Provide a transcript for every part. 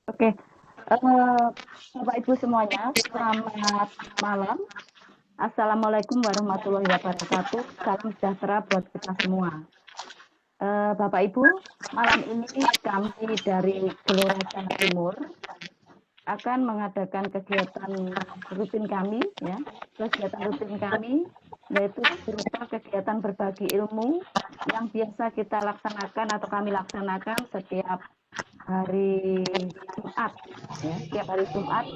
Oke, Bapak Ibu semuanya, selamat malam. Assalamualaikum warahmatullahi wabarakatuh. Salam sejahtera buat kita semua. Bapak Ibu, malam ini kami dari Gelora Jawa Timur akan mengadakan kegiatan rutin kami, ya. Kegiatan rutin kami yaitu berupa kegiatan berbagi ilmu yang biasa kita laksanakan atau kami laksanakan setiap hari Jumat, ya. Setiap hari Jumat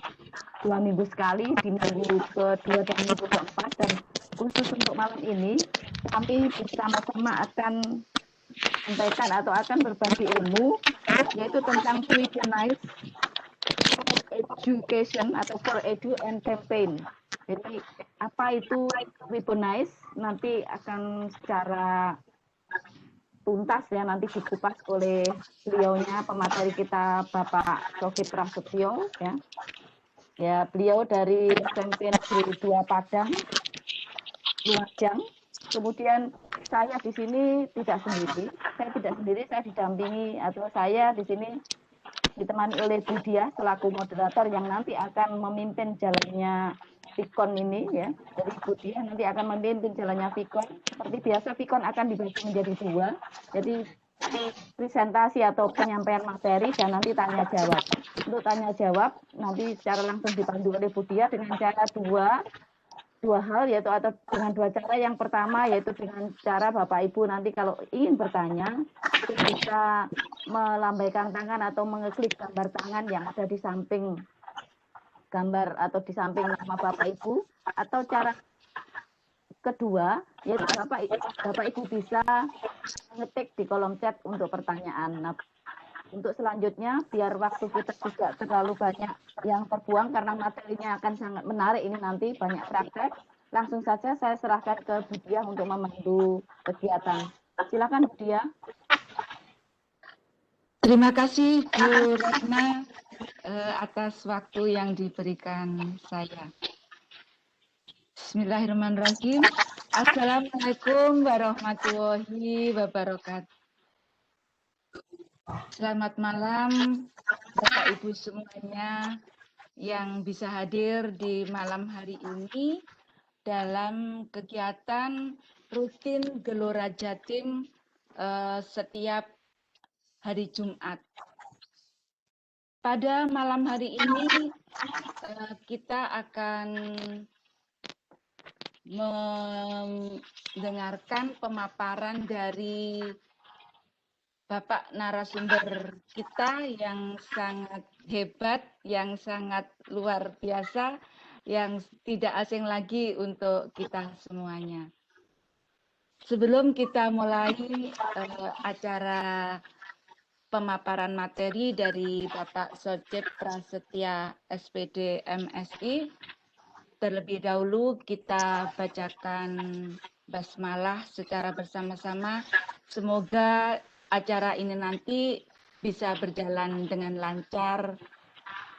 2 minggu sekali di minggu kedua dan minggu keempat, dan khusus untuk malam ini kami bersama-sama akan sampaikan atau akan berbagi ilmu yaitu tentang weaponized education atau for edu and campaign. Jadi apa itu weaponized nanti akan secara tuntas ya nanti dikupas oleh beliaunya, pemateri kita Bapak Sohib Prasetyo, ya. Ya, beliau dari SMP Negeri 2 Padang, Lumajang. Kemudian saya di sini tidak sendiri, saya didampingi atau saya di sini ditemani oleh Bu Diah selaku moderator yang nanti akan memimpin jalannya Vikon ini, ya. Jadi Bu Diah nanti akan memimpin jalannya Vikon. Seperti biasa Vikon akan dibagi menjadi 2. Jadi presentasi atau penyampaian materi dan nanti tanya jawab. Untuk tanya jawab nanti secara langsung dipandu oleh Bu Diah dengan cara dua hal, yaitu atau dengan 2 cara. Yang pertama yaitu dengan cara Bapak Ibu nanti kalau ingin bertanya itu bisa melambaikan tangan atau mengeklik gambar tangan yang ada di samping gambar atau di samping nama Bapak Ibu, atau cara kedua yaitu Bapak Ibu bisa mengetik di kolom chat untuk pertanyaan. Nah, untuk selanjutnya biar waktu kita tidak terlalu banyak yang terbuang karena materinya akan sangat menarik ini, nanti banyak praktek, langsung saja saya serahkan ke Bu Diah untuk memandu kegiatan. Silakan Bu Diah. Terima kasih Bu Retna atas waktu yang diberikan saya. Bismillahirrahmanirrahim. Assalamualaikum warahmatullahi wabarakatuh. Selamat malam Bapak Ibu semuanya yang bisa hadir di malam hari ini dalam kegiatan rutin Gelora Jatim setiap hari Jumat. Pada malam hari ini kita akan mendengarkan pemaparan dari Bapak narasumber kita yang sangat hebat, yang sangat luar biasa, yang tidak asing lagi untuk kita semuanya. Sebelum kita mulai acara pemaparan materi dari Bapak Sohib Prasetyo SPD MSI, terlebih dahulu kita bacakan basmalah secara bersama-sama. Semoga acara ini nanti bisa berjalan dengan lancar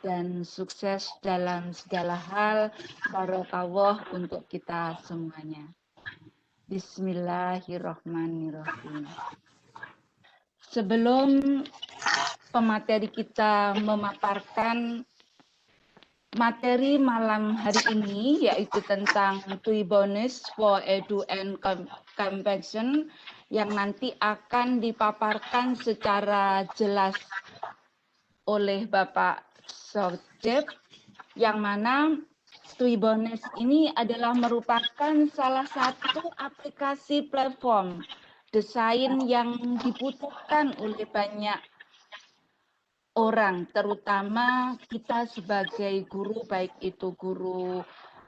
dan sukses dalam segala hal. Barokallah untuk kita semuanya. Bismillahirrahmanirrahim. Sebelum pemateri kita memaparkan materi malam hari ini, yaitu tentang Weaponized for Edu and Campaign, yang nanti akan dipaparkan secara jelas oleh Bapak Sohib, yang mana Weaponized ini adalah merupakan salah satu aplikasi platform desain yang dibutuhkan oleh banyak orang, terutama kita sebagai guru, baik itu guru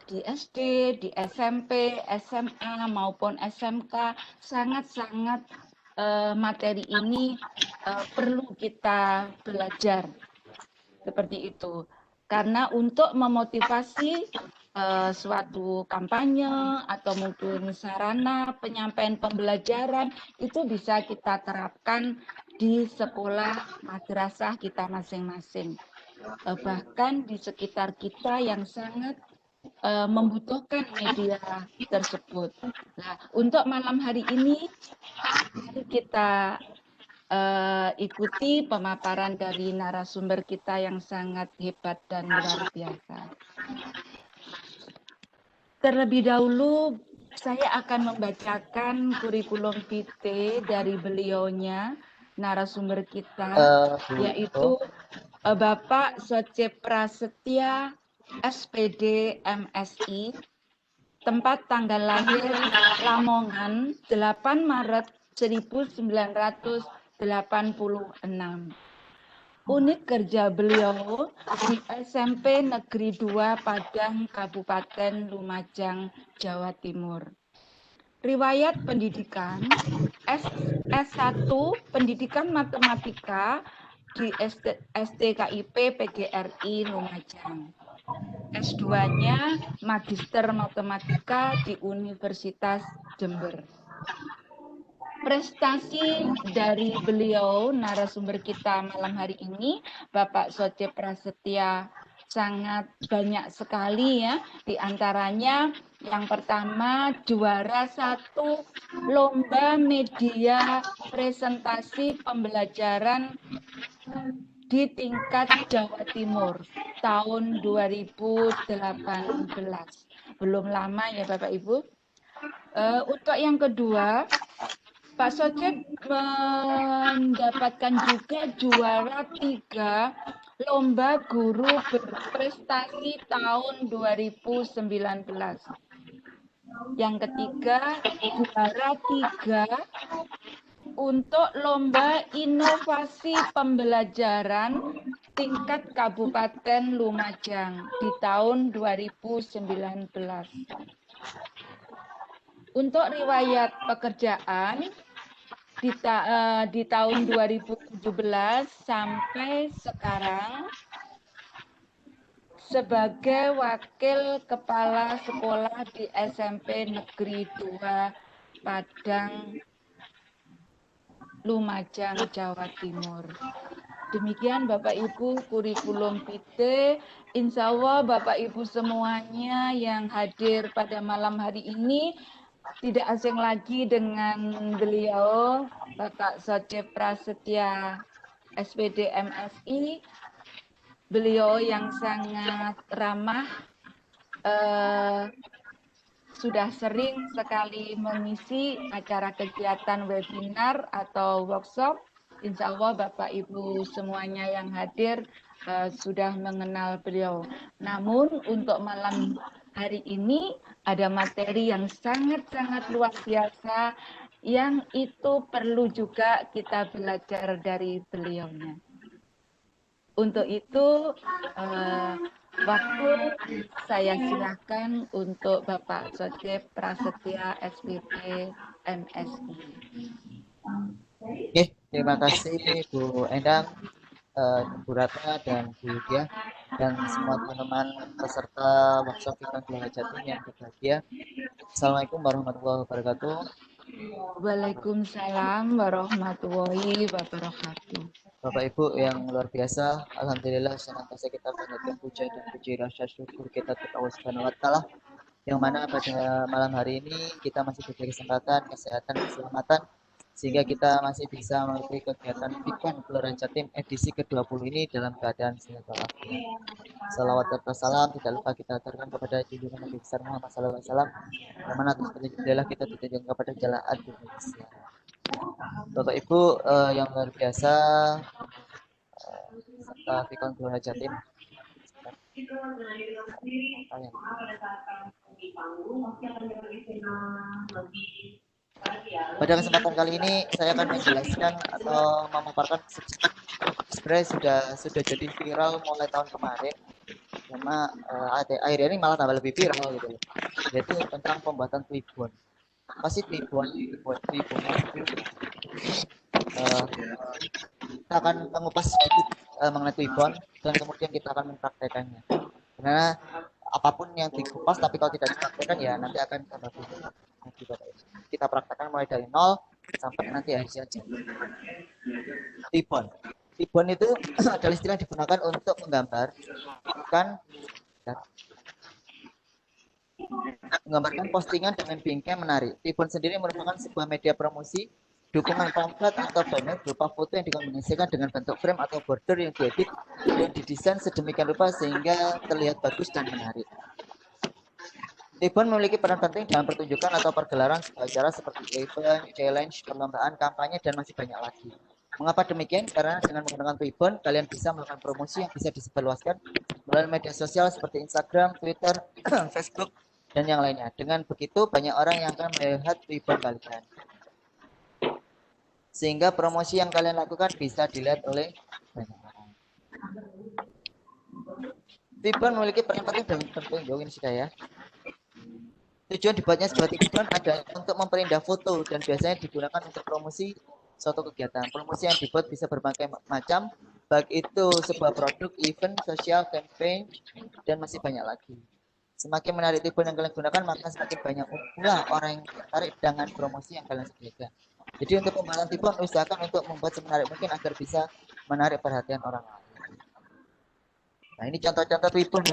di SD, di SMP, SMA maupun SMK, sangat-sangat materi ini perlu kita belajar seperti itu. Karena untuk memotivasi suatu kampanye atau mungkin sarana penyampaian pembelajaran itu bisa kita terapkan di sekolah madrasah kita masing-masing, bahkan di sekitar kita yang sangat membutuhkan media tersebut. Nah, untuk malam hari ini mari kita ikuti pemaparan dari narasumber kita yang sangat hebat dan luar biasa. Terlebih dahulu saya akan membacakan kurikulum vitae dari beliaunya, narasumber kita, yaitu Bapak Socep Prasetya, SPD MSI, tempat tanggal lahir Lamongan, 8 Maret 1986. Unit kerja beliau di SMP Negeri 2 Padang, Kabupaten Lumajang, Jawa Timur. Riwayat pendidikan S1 Pendidikan Matematika di STKIP PGRI Lumajang. S2-nya Magister Matematika di Universitas Jember. Prestasi dari beliau, narasumber kita malam hari ini, Bapak Socep Prasetya, sangat banyak sekali ya. Di antaranya yang pertama juara 1 lomba media presentasi pembelajaran di tingkat Jawa Timur tahun 2018. Belum lama ya Bapak Ibu. Untuk yang kedua, Pak Socep mendapatkan juga juara 3 lomba guru berprestasi tahun 2019. Yang ketiga, juara 3 untuk lomba inovasi pembelajaran tingkat Kabupaten Lumajang di tahun 2019. Untuk riwayat pekerjaan di tahun 2017 sampai sekarang sebagai wakil kepala sekolah di SMP Negeri 2 Padang, Lumajang, Jawa Timur. Demikian Bapak Ibu kurikulum vitae. Insya Allah Bapak Ibu semuanya yang hadir pada malam hari ini tidak asing lagi dengan beliau, Bapak Socep Prasetya, SPD MSI. Beliau yang sangat ramah, sudah sering sekali mengisi acara kegiatan webinar atau workshop. Insya Allah Bapak Ibu semuanya yang hadir sudah mengenal beliau. Namun untuk malam hari ini ada materi yang sangat-sangat luar biasa yang itu perlu juga kita belajar dari beliaunya. Untuk itu waktu saya silakan untuk Bapak Socep Prasetya SPD MSI. Oke, terima kasih Bu Endang, Bu Ratna dan Bu Dia dan semua teman-teman peserta workshop Fikon Kelurahan Jatim yang berbahagia. Assalamualaikum warahmatullahi wabarakatuh. Waalaikumsalam warahmatullahi wabarakatuh. Bapak Ibu yang luar biasa, alhamdulillah senantiasa kita panjatkan puja dan puji rasa syukur kita kepada Allah Subhanahu wa taala yang mana pada malam hari ini kita masih diberi kesempatan, kesehatan, keselamatan sehingga kita masih bisa mengikuti kegiatan Fikon Kelurahan Jatim edisi ke-20 ini dalam keadaan sehat walafiat. Salawat serta salam tidak lupa kita aturkan kepada junjungan Nabi besar Muhammad SAW, yang mana atas perintah kita ditunjukkan kepada jalan agama Islam. Bapak Ibu yang luar biasa, serta Fikon Kelurahan Jatim. Pada kesempatan kali ini saya akan menjelaskan atau memaparkan sebenarnya sudah jadi viral mulai tahun kemarin, karena akhir ini malah tambah lebih viral gitu, yaitu tentang pembuatan Twibbon. Masih Twibbon. Kita akan mengupas sedikit mengenai Twibbon dan kemudian kita akan mempraktekannya. Karena apapun yang dikupas tapi kalau tidak dipraktekkan ya nanti akan tambah bingung. Kita praktekkan mulai dari nol sampai nanti hasilnya jadi. Twibbon. Twibbon itu adalah istilah yang digunakan untuk menggambarkan postingan dengan bingkai menarik. Twibbon sendiri merupakan sebuah media promosi dukungan pamflet atau banner berupa foto yang dikombinasikan dengan bentuk frame atau border yang diedit dan didesain sedemikian rupa sehingga terlihat bagus dan menarik. Ribbon memiliki peran penting dalam pertunjukan atau pergelaran sebuah acara seperti event, challenge, perlombaan, kampanye, dan masih banyak lagi. Mengapa demikian? Karena dengan menggunakan ribbon, kalian bisa melakukan promosi yang bisa disebarluaskan melalui media sosial seperti Instagram, Twitter, Facebook, dan yang lainnya. Dengan begitu, banyak orang yang akan melihat ribbon kalian. Sehingga promosi yang kalian lakukan bisa dilihat oleh banyak orang. Ribbon memiliki peran penting dalam pertunjukan ini sudah ya. Tujuan dibuatnya sebuah ribbon adalah untuk memperindah foto dan biasanya digunakan untuk promosi suatu kegiatan. Promosi yang dibuat bisa berbagai macam, baik itu sebuah produk, event, sosial, campaign, dan masih banyak lagi. Semakin menarik ribbon yang kalian gunakan, maka semakin banyak pula orang yang tertarik dengan promosi yang kalian sediakan. Jadi untuk pembuatan ribbon, usahakan untuk membuat semenarik mungkin agar bisa menarik perhatian orang lain. Nah, ini contoh-contoh ribbon.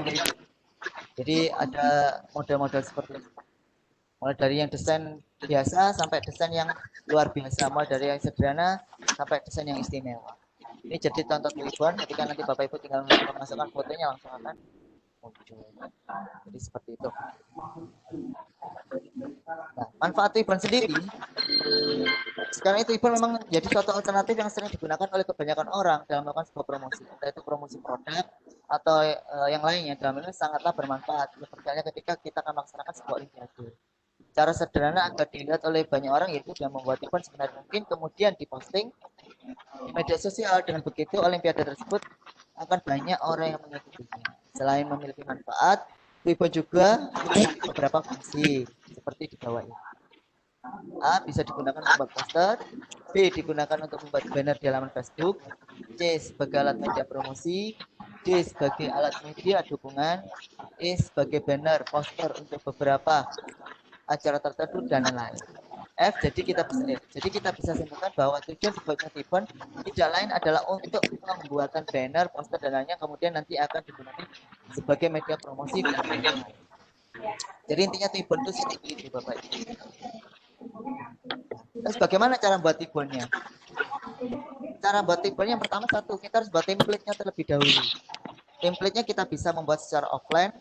Jadi ada model-model seperti itu. Mulai dari yang desain biasa sampai desain yang luar biasa, mulai dari yang sederhana sampai desain yang istimewa. Ini jadi contoh ribbon, ketika nanti Bapak Ibu tinggal memasukkan fotonya langsung akan muncul. Jadi seperti itu. Nah, manfaat ribbon sendiri, sekarang itu ribbon memang jadi suatu alternatif yang sering digunakan oleh kebanyakan orang dalam melakukan sebuah promosi, entah itu promosi produk atau yang lainnya. Dalam ini sangatlah bermanfaat. Seperti ketika kita akan melaksanakan sebuah olimpiade. Cara sederhana agar dilihat oleh banyak orang yaitu dengan membuat ribbon sebenarnya mungkin, kemudian diposting di media sosial. Dengan begitu olimpiade tersebut akan banyak orang yang mengikutinya. Selain memiliki manfaat, ribbon juga memiliki beberapa fungsi seperti di bawah ini. A. Bisa digunakan untuk membuat poster. B. Digunakan untuk membuat banner di halaman Facebook. C. Sebagai alat media promosi. D. Sebagai alat media dukungan. E. Sebagai banner poster untuk beberapa acara tertentu dan lain-lain. F. Jadi kita bisa simpulkan bahwa tujuan dibuatnya ribbon tidak lain adalah untuk pembuatan banner, poster dan lainnya, kemudian nanti akan digunakan sebagai media promosi dan lain-lain. Jadi intinya ribbon itu seperti itu, Bapak Ibu. Terus bagaimana cara buat ribbonnya? Cara buat ribbonnya yang pertama kita harus buat template-nya terlebih dahulu. Template-nya kita bisa membuat secara offline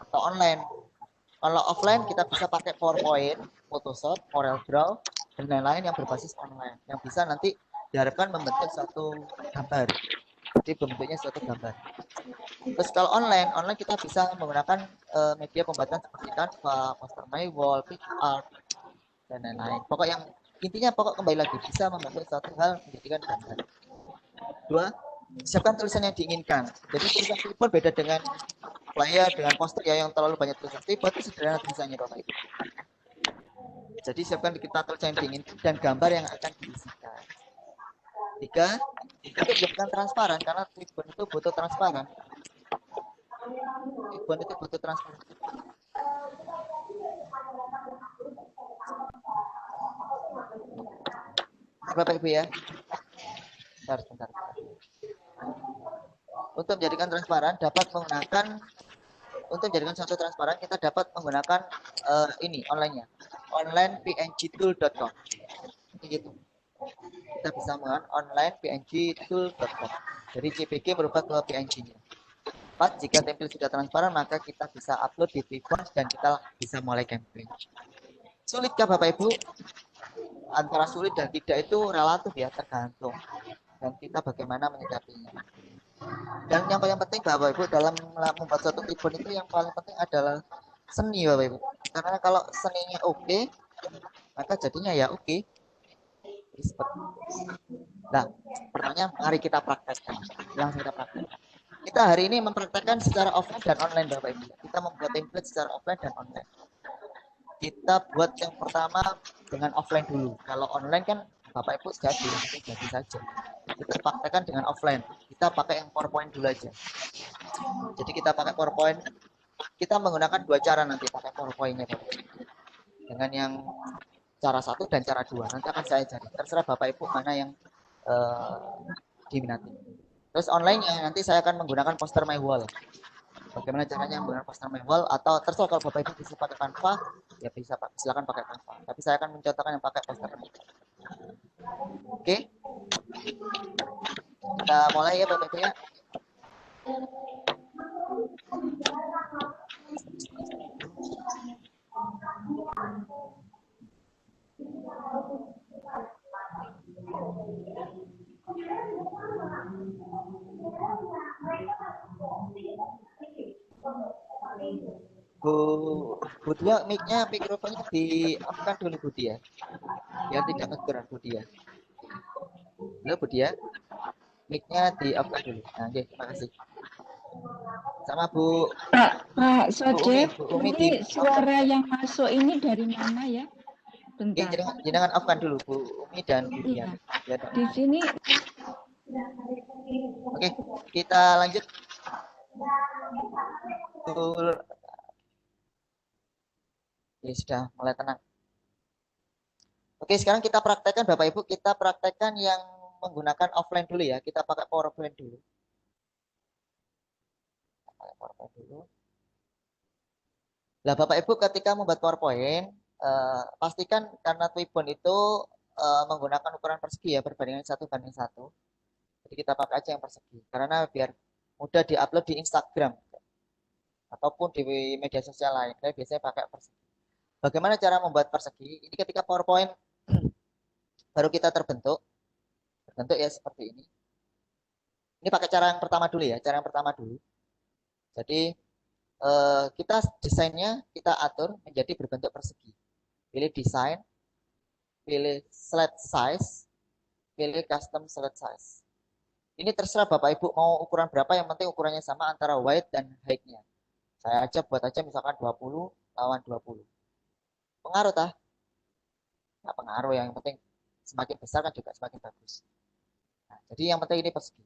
atau online. Kalau offline kita bisa pakai PowerPoint, Photoshop, CorelDRAW, dan lain-lain yang berbasis online, yang bisa nanti diharapkan membentuk suatu gambar. Jadi bentuknya suatu gambar. Terus kalau online kita bisa menggunakan media pembuatan seperti Canva, Poster My Wall, PicArt, dan lain-lain. Intinya kembali lagi bisa membentuk suatu hal menjadikan gambar. Dua, siapkan tulisan yang diinginkan. Jadi tulisan ribbon beda dengan flyer, dengan poster ya yang terlalu banyak tulisan. Ribbon itu sederhana tulisannya, Bapak Ibu. Jadi siapkan kita tulisan yang diinginkan dan gambar yang akan diisikan. Tiga, itu bukan transparan karena ribbon itu butuh transparan. Ribbon itu butuh transparan. Bapak Ibu ya. Bentar. Untuk menjadikan transparan suatu transparan kita dapat menggunakan ini online-nya. onlinepngtool.com. Gitu. Kita bisa menggunakan onlinepngtool.com. Jadi JPG berubah ke PNG-nya. 4. Jika template sudah transparan, maka kita bisa upload di ribbon dan kita bisa mulai campaign. Sulitkah Bapak Ibu? Antara sulit dan tidak itu relatif ya, tergantung dan kita bagaimana menyikapinya. Dan yang paling penting Bapak Ibu dalam membuat suatu ribbon itu yang paling penting adalah seni Bapak Ibu. Karena kalau seninya oke, maka jadinya ya oke. Nah, pertanyaan mari kita praktekkan. Langsung kita praktekkan. Kita hari ini mempraktekkan secara offline dan online Bapak Ibu. Kita membuat template secara offline dan online. Kita buat yang pertama dengan offline dulu. Kalau online kan Bapak Ibu jadi saja. Kita praktekkan dengan offline. Kita pakai yang PowerPoint dulu aja. Jadi kita pakai PowerPoint. Kita menggunakan dua cara nanti pakai PowerPoint-nya Bapak Ibu. Dengan yang cara 1 dan cara 2. Nanti akan saya jadi. Terserah Bapak Ibu mana yang diminati. Terus online-nya nanti saya akan menggunakan Poster My Wall. Bagaimana caranya menggunakan poster manual atau terserah kalau Bapak Ibu bisa pakai Canva, ya bisa silakan pakai Canva. Tapi saya akan mencontohkan yang pakai poster manual. Oke, kita mulai ya Bapak Ibu ya. Bu Dia, mic-nya, mikrofonnya di off-kan dulu Bu Dia, biar tidak kedengaran Bu Dia. Halo Bu Dia, mic-nya di off-kan dulu. Nah, oke, terima kasih. Sama Bu Pak Bu Sodep, Bu Umi di ini off-kan. suara yang masuk ini dari mana ya? Oke, Bentar. jangan off-kan dulu Bu Umi dan Bu Dia. Iya. Di sini. Oke, kita lanjut. Ya, sudah mulai tenang. Oke, sekarang kita praktekkan Bapak Ibu, kita praktekkan yang menggunakan offline dulu ya. Kita pakai PowerPoint dulu. Pakai PowerPoint dulu. Nah, Bapak Ibu ketika membuat PowerPoint, pastikan karena Twibbon itu menggunakan ukuran persegi ya, perbandingan 1:1. Jadi kita pakai aja yang persegi. Karena biar mudah diupload di Instagram ataupun di media sosial lain. Saya biasanya pakai persegi. Bagaimana cara membuat persegi? Ini ketika PowerPoint baru kita terbentuk ya seperti ini. Ini pakai cara yang pertama dulu ya, cara yang pertama dulu. Jadi kita desainnya kita atur menjadi berbentuk persegi. Pilih desain, pilih slide size, pilih custom slide size. Ini terserah Bapak Ibu mau ukuran berapa, yang penting ukurannya sama antara width dan height-nya. Saya aja buat aja misalkan 20 lawan 20. Pengaruh tah? Nggak pengaruh, yang penting semakin besar kan juga semakin bagus. Nah, jadi yang penting ini persegi.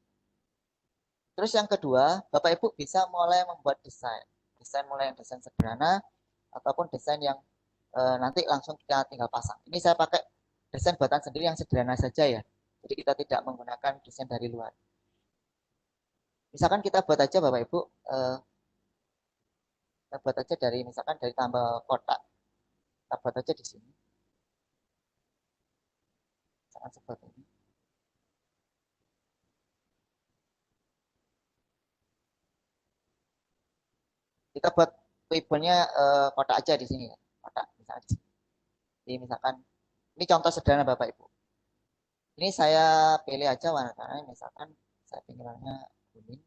Terus yang kedua, Bapak Ibu bisa mulai membuat desain. Desain mulai yang desain sederhana ataupun desain yang nanti langsung kita tinggal pasang. Ini saya pakai desain buatan sendiri yang sederhana saja ya. Jadi kita tidak menggunakan desain dari luar. Misalkan kita buat aja Bapak Ibu, kita buat aja dari misalkan dari tambah kotak. Kita buat aja di sini. Misalkan seperti ini. Kita buat ribbonnya kotak aja di sini ya. Kotak misalkan di sini. Jadi misalkan ini contoh sederhana Bapak Ibu. Ini saya pilih aja warnanya, misalkan saya pilih warna kuning.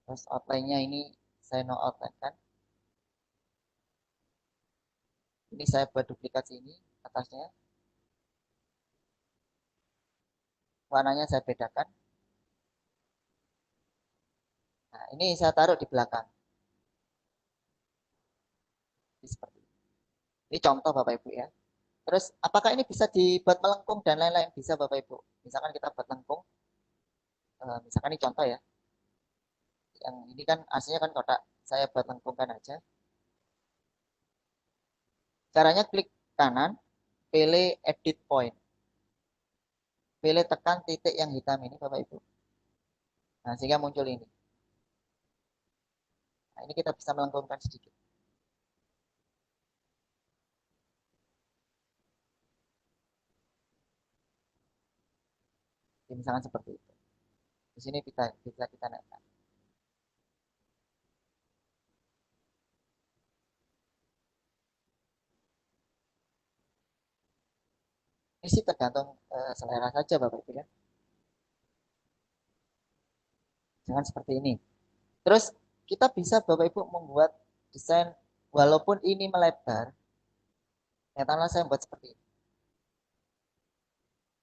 Terus outline-nya ini saya no outline kan. Ini saya buat duplikasi ini atasnya. Warnanya saya bedakan. Nah, ini saya taruh di belakang. Ini seperti ini. Ini contoh Bapak Ibu ya. Terus apakah ini bisa dibuat melengkung dan lain-lain? Bisa Bapak Ibu. Misalkan kita buat lengkung. Misalkan ini contoh ya. Yang ini kan aslinya kan kotak. Saya buat lengkungkan aja. Caranya klik kanan, pilih edit point. Pilih tekan titik yang hitam ini Bapak Ibu. Nah, sehingga muncul ini. Nah, ini kita bisa melengkungkan sedikit. Jadi, misalkan seperti itu. Di sini bisa kita naikkan. Ini sih tergantung selera saja Bapak Ibu ya. Jangan seperti ini. Terus kita bisa Bapak Ibu membuat desain walaupun ini melebar. Katakanlah saya membuat seperti ini.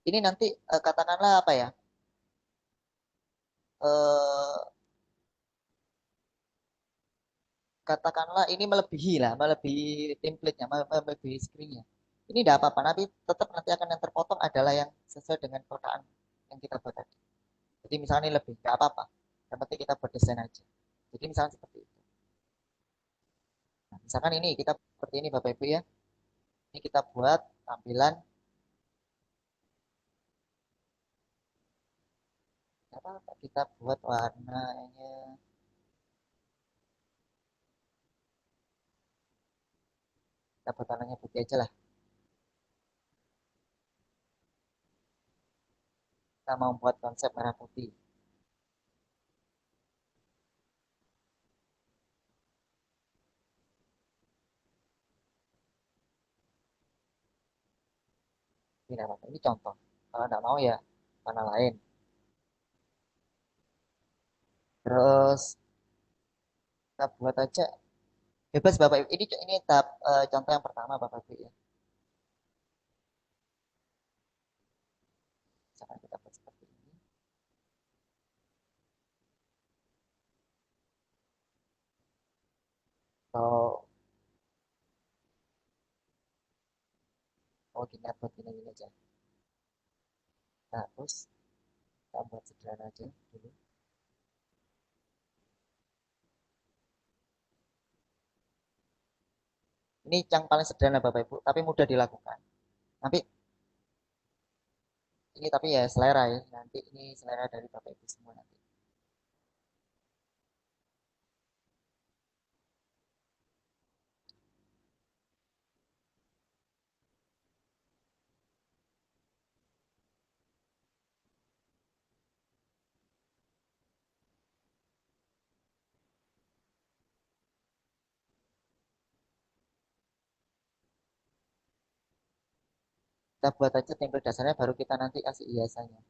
Ini nanti katakanlah apa ya? Katakanlah ini melebihi lah, melebihi template-nya, melebihi screen-nya. Ini tidak apa-apa, tapi tetap nanti akan yang terpotong adalah yang sesuai dengan kotaan yang kita buat tadi. Jadi misalnya ini lebih, nggak apa-apa. Yang penting kita buat desain aja. Jadi misalnya seperti itu. Nah, misalkan ini kita seperti ini Bapak Ibu ya. Ini kita buat tampilan. Apa kita buat warnanya Kita buat warnanya putih aja lah. Kita mau buat konsep merah putih. Ini apa? Ini contoh. Kalau nggak mau ya warna lain. Terus kita buat aja bebas Bapak Ibu. Ini tahap contoh yang pertama Bapak Ibu ya. Misalkan kita buat seperti ini. Kalau gini buat gini aja. Nah, terus kita buat sederhana aja dulu. Ini yang paling sederhana Bapak Ibu, tapi mudah dilakukan. Nanti ini tapi ya selera ya. Nanti ini selera dari Bapak Ibu semua nanti. Kita buat aja template dasarnya baru kita nanti kasih hiasannya.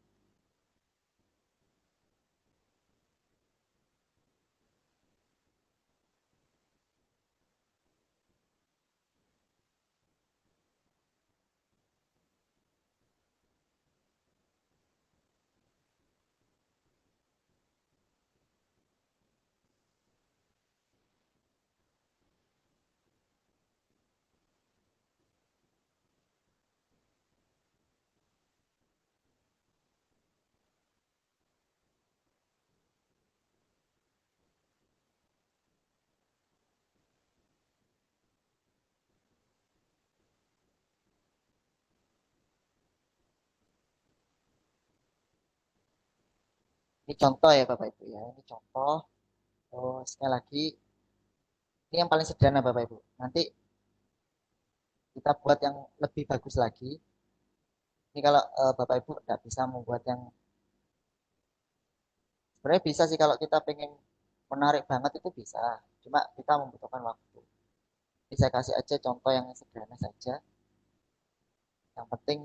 Ini contoh ya Bapak Ibu ya. Ini contoh. Terus sekali lagi ini yang paling sederhana Bapak Ibu. Nanti kita buat yang lebih bagus lagi. Ini kalau Bapak Ibu tidak bisa membuat yang sebenarnya bisa sih kalau kita pengen menarik banget itu bisa. Cuma kita membutuhkan waktu. Ini saya kasih aja contoh yang sederhana saja. Yang penting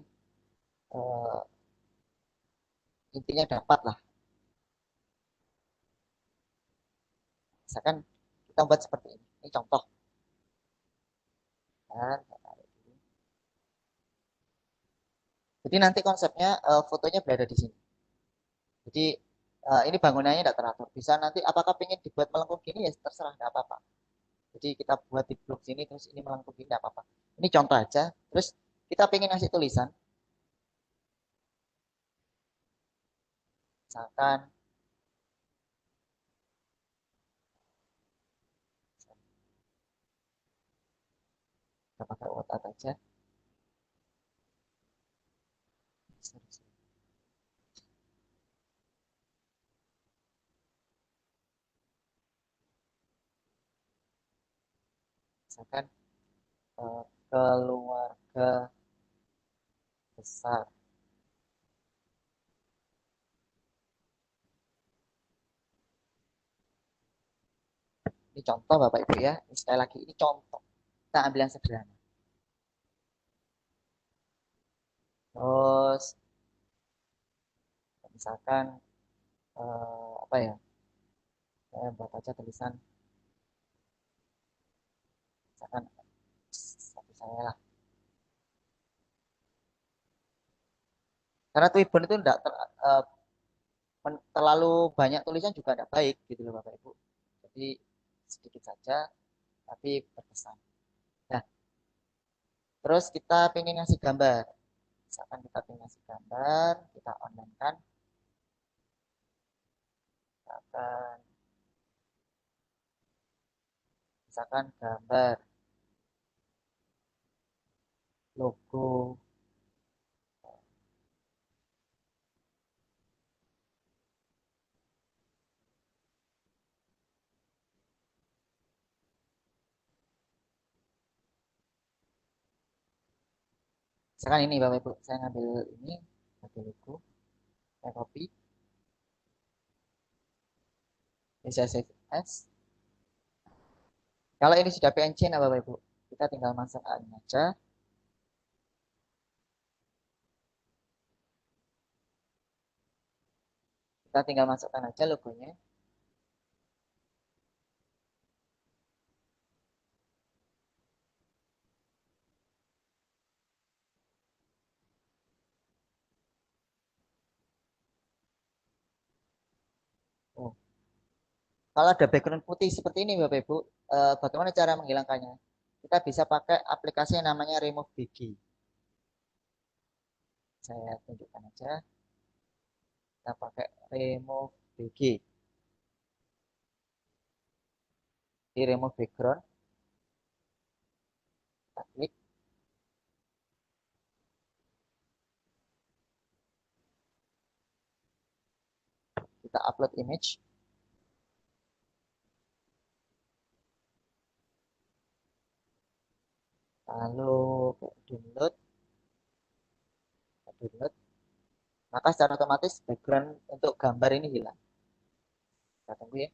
eh, intinya dapat lah. Misalkan kita buat seperti ini. Ini contoh. Dan jadi nanti konsepnya fotonya berada di sini. Jadi ini bangunannya tidak teratur. Bisa nanti apakah pengen dibuat melengkung gini ya terserah, tidak apa-apa. Jadi kita buat di blok sini terus ini melengkung gini tidak apa-apa. Ini contoh aja. Terus kita pengen ngasih tulisan. Misalkan kita pakai WhatsApp aja. Misalkan keluarga besar. Ini contoh Bapak Ibu ya. Ini sekali lagi ini contoh. Kita ambil yang sederhana. Terus misalkan apa ya? Saya buat aja tulisan misalkan satu saya lah. Karena Twibbon itu enggak terlalu banyak tulisan juga tidak baik gitu loh Bapak Ibu. Jadi sedikit saja tapi berkesan. Nah, terus kita pengen ngasih gambar. Misalkan kita pengen ngasih gambar, kita online kan. Misalkan gambar logo Misalkan ini Bapak Ibu, saya ngambil ini, ngambil logo, saya copy, bisa save as. Kalau ini sudah PNG, nah Bapak Ibu, kita tinggal masuk ini aja. Kita tinggal masukkan aja logonya. Oh. Kalau ada background putih seperti ini Bapak Ibu, bagaimana cara menghilangkannya? Kita bisa pakai aplikasi yang namanya Remove BG. Saya tunjukkan aja. Kita pakai Remove BG. Di Remove Background, kita klik. Kita upload image. Lalu download. Download. Maka secara otomatis background untuk gambar ini hilang. Kita tunggu ya.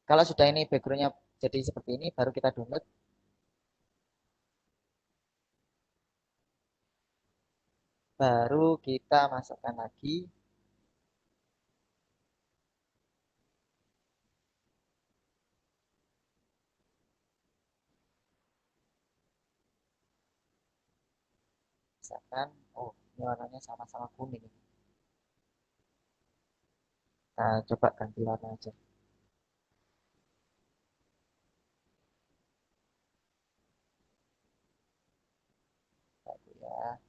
Kalau sudah ini backgroundnya jadi seperti ini, baru kita download. Baru kita masukkan lagi. Misalkan, oh ini warnanya sama-sama kuning. Nah, coba ganti warna aja. Satu ya.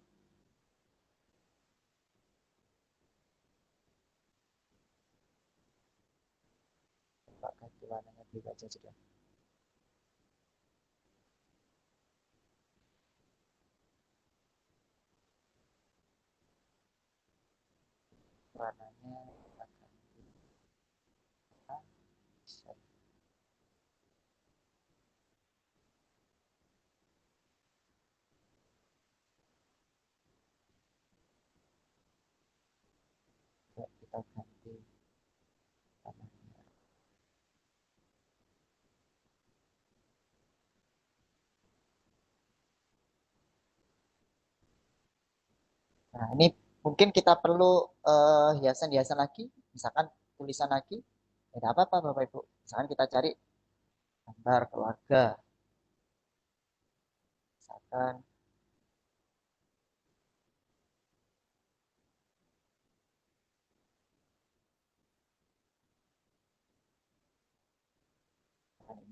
Coba ganti warnanya biru aja sudah. Warnanya kita ganti. Nah, kita ganti warnanya. Nah, ini mungkin kita perlu hiasan-hiasan lagi, misalkan tulisan lagi. Tidak apa-apa Bapak Ibu. Misalkan kita cari gambar keluarga. Misalkan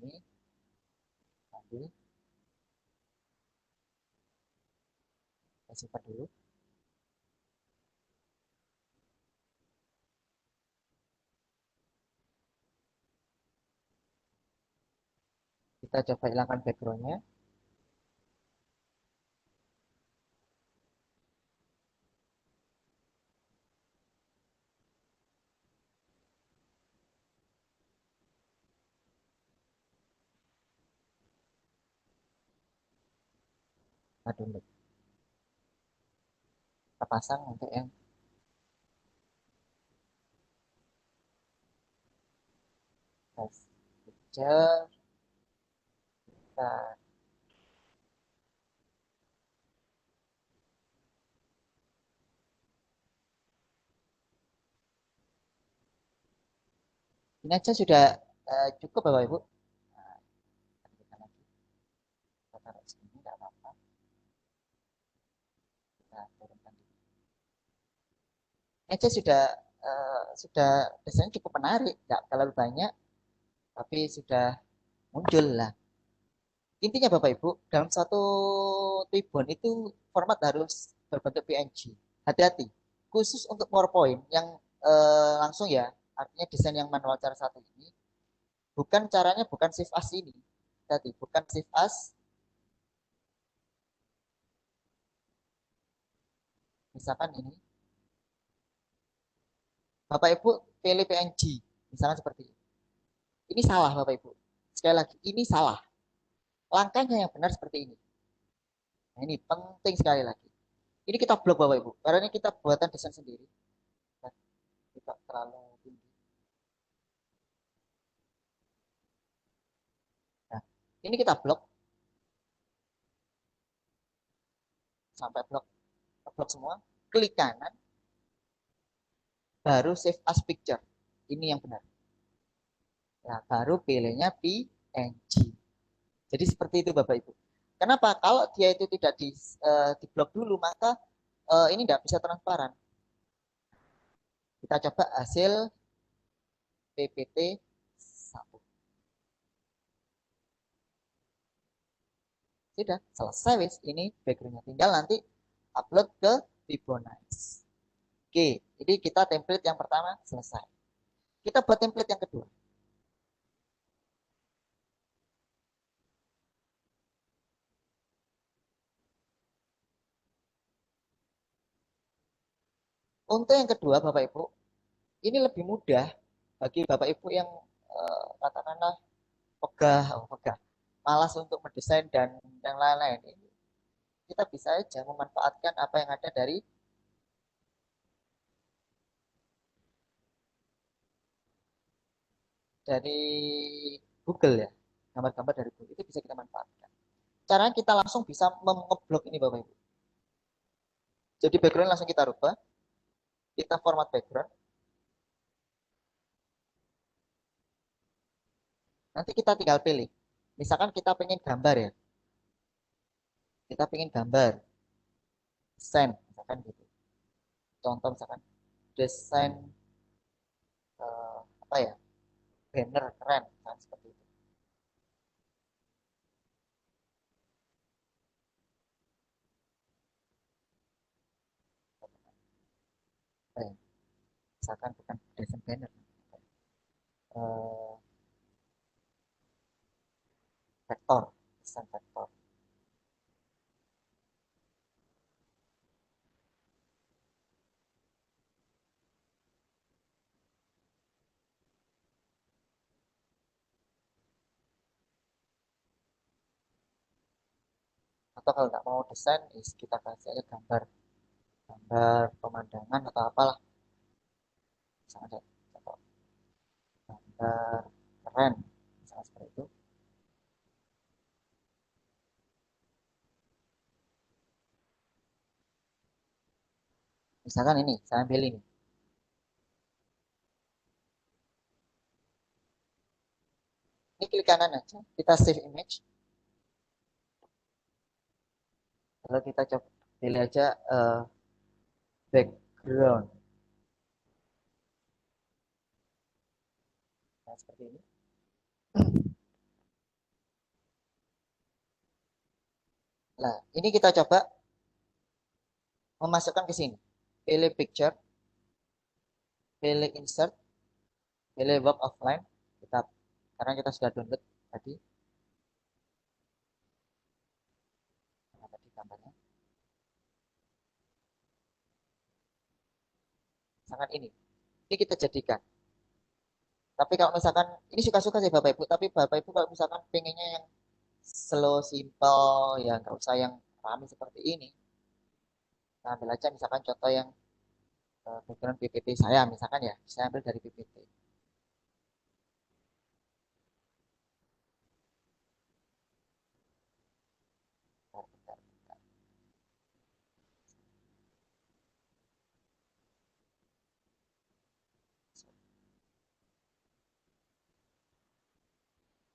ini, ambil, kita simpan dulu. Kita coba hilangkan backgroundnya. Kita download. Kita pasang untuk yang picture. Kita ini aja sudah cukup Bapak Ibu. Nah, kita lagi. Kita taruh sini, tidak apa-apa. Kita turunkan dulu. Ini aja sudah desain cukup menarik, nggak terlalu banyak, tapi sudah muncul lah. Intinya Bapak Ibu, dalam satu tribun itu format harus berbentuk PNG. Hati-hati, khusus untuk PowerPoint yang langsung ya, artinya desain yang manual cara satu ini, bukan caranya bukan save as ini. Hati-hati, bukan save as. Misalkan ini, Bapak Ibu pilih PNG, misalnya seperti ini. Ini salah Bapak Ibu. Sekali lagi, ini salah. Langkahnya yang benar seperti ini. Nah, ini penting sekali lagi. Ini kita blok Bapak Ibu, karena ini kita buatan desain sendiri. Nah, kita terlalu tinggi. Nah, ini kita blok sampai blok semua. Klik kanan, baru save as picture. Ini yang benar. Nah, baru pilihnya PNG. Jadi seperti itu Bapak Ibu. Kenapa? Kalau dia itu tidak di blok dulu, maka ini tidak bisa transparan. Kita coba hasil PPT 1. Sudah selesai wis. Ini backgroundnya. Tinggal nanti upload ke Fibonacci. Oke, jadi kita template yang pertama selesai. Kita buat template yang kedua. Untuk yang kedua Bapak Ibu, ini lebih mudah bagi Bapak Ibu yang katakanlah pegah, malas untuk mendesain dan yang lain-lain. Ini kita bisa aja memanfaatkan apa yang ada dari Google ya, gambar-gambar dari Google itu bisa kita manfaatkan. Caranya kita langsung bisa mengeblok ini Bapak Ibu. Jadi background langsung kita rubah, kita format background. Nanti kita tinggal pilih. Misalkan kita pengen gambar ya, kita pengen gambar, desain, misalkan gitu. Contoh misalkan desain apa ya, banner keren, misalkan seperti itu. Misalkan bukan desain banner, eh, vektor, desain vektor. Atau kalau nggak mau desain, kita kasih aja gambar, gambar pemandangan atau apalah. Misalnya contoh gambar keren, misalnya seperti itu. Misalkan ini, saya ambil ini. Ini klik kanan aja, kita save image. Lalu kita coba pilih aja background. Nah, seperti ini. Nah, ini kita coba memasukkan ke sini. Pilih picture, pilih insert, pilih work offline. Kita karena kita sudah download tadi. Nah, tadi gambarnya. Misalkan ini kita jadikan. Tapi kalau misalkan ini suka-suka sih Bapak Ibu, tapi Bapak Ibu kalau misalkan pengennya yang slow, simple, ya nggak usah yang ramai seperti ini. Nah, ambil aja misalkan contoh yang background PPT saya, misalkan ya, saya ambil dari PPT. Bentar.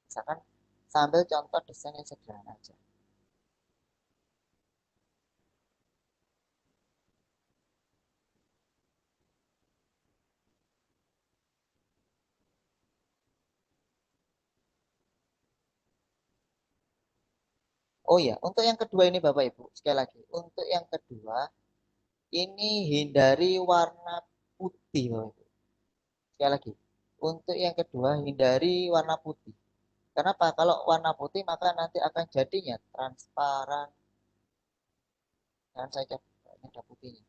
Misalkan sambil contoh desain yang sederhana aja. Oh ya, untuk yang kedua ini Bapak Ibu, sekali lagi, untuk yang kedua ini hindari warna putih Bapak Ibu. Sekali lagi, untuk yang kedua hindari warna putih. Kenapa? Kalau warna putih maka nanti akan jadinya transparan. Dan saya coba ini ada putihnya.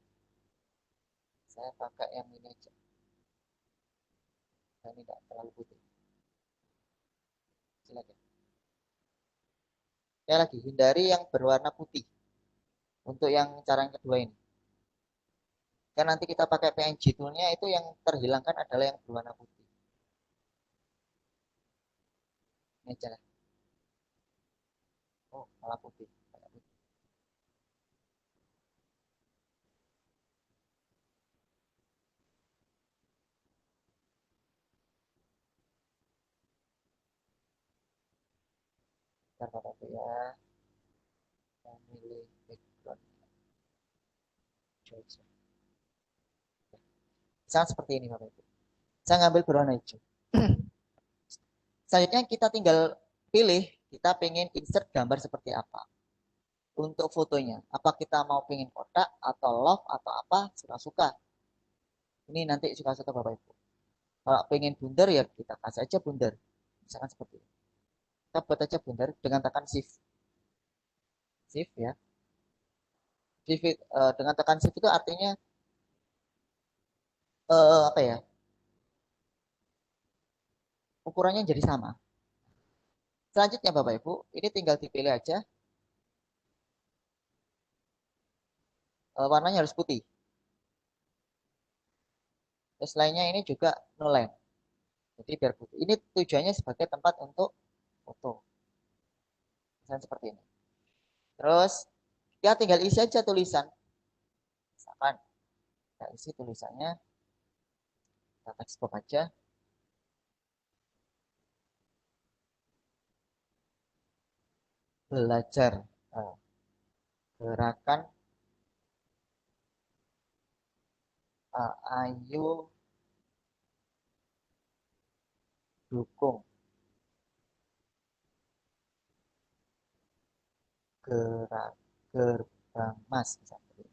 Saya pakai yang ini aja. Nah, ini tidak terlalu putih. Silakan. Sekali lagi, hindari yang berwarna putih. Untuk yang cara yang kedua ini. Kan nanti kita pakai PNG toolnya itu yang terhilangkan adalah yang berwarna putih. Ini aja lah. Oh, malah putih. Bentar Bapak Ibu ya. Memilih background. Hijau. Misalnya seperti ini Bapak Ibu. Saya ngambil berwarna hijau. Selanjutnya kita tinggal pilih kita pengen insert gambar seperti apa. Untuk fotonya, apa kita mau pengen kotak atau love atau apa, suka-suka. Ini nanti suka-suka Bapak Ibu. Kalau pengen bundar ya kita kasih aja bundar. Misalkan seperti ini. Kita buat aja bundar dengan tekan shift. Shift ya. Shift, dengan tekan shift itu artinya apa ya? Ukurannya jadi sama. Selanjutnya Bapak Ibu, ini tinggal dipilih aja. Warnanya harus putih. Terus lainnya ini juga no line. Jadi biar putih. Ini tujuannya sebagai tempat untuk foto. Misalnya seperti ini. Terus ya tinggal isi aja tulisan. Misalkan kita isi tulisannya, kita text box aja. Belajar gerakan ayo dukung gerak gerbang mas misalnya.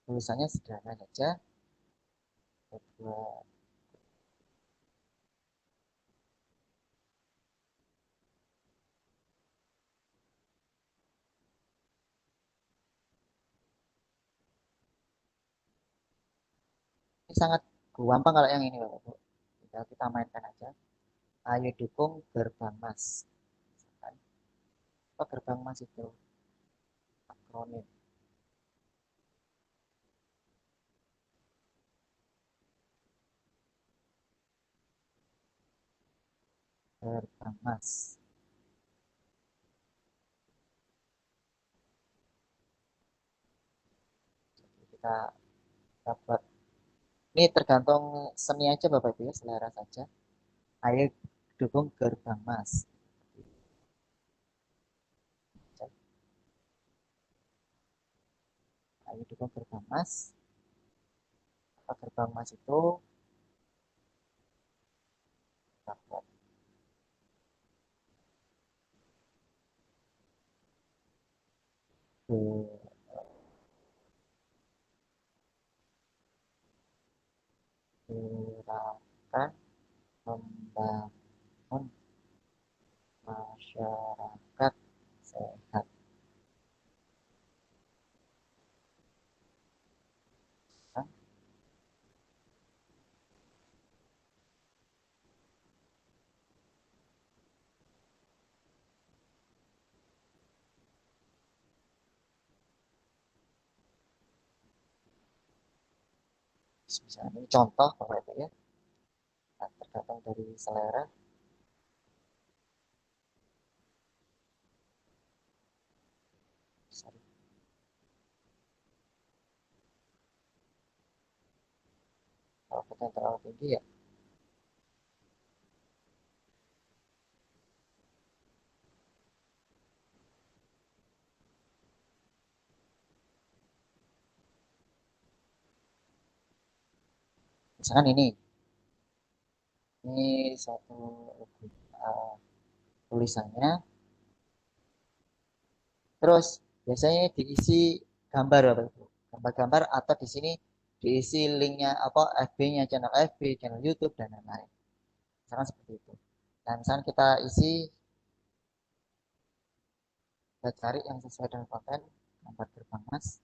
Tulisannya sederhana saja. Ini sangat gampang kalau yang ini Bapak Ibu. Tinggal kita mainkan aja. Ayo dukung gerbang mas. Apa gerbang mas itu? Akronim. Gerbang mas. Jadi kita dapat. Ini tergantung seni aja Bapak Ibu ya, selera saja. Ayo dukung gerbang mas. Ayo dukung gerbang mas. Apa gerbang mas itu? Dapat gerakan membangun masyarakat sehat. Misalnya ini contoh Bapak Ibu ya, tergantung dari selera. Sorry. Kalau kita terlalu tinggi ya misalkan ini satu uh, tulisannya, terus biasanya diisi gambar Bapak Ibu, gambar-gambar atau di sini diisi linknya apa FB-nya, channel FB, channel YouTube dan lain-lain. Misalkan seperti itu. Dan misalkan kita isi, kita cari yang sesuai dengan konten. tempat gerbang Mas.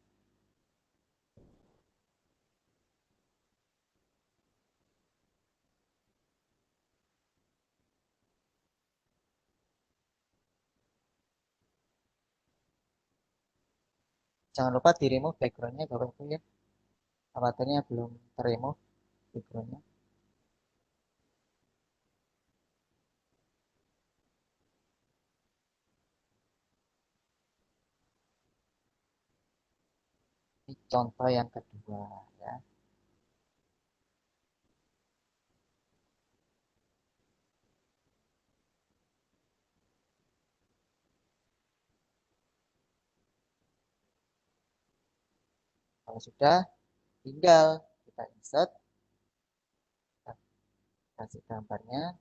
Jangan lupa di remove backgroundnya Bapak Ibu ya. Avatarnya belum terremove backgroundnya. Ini contoh yang kedua ya. Kalau sudah, tinggal kita insert, kita kasih gambarnya.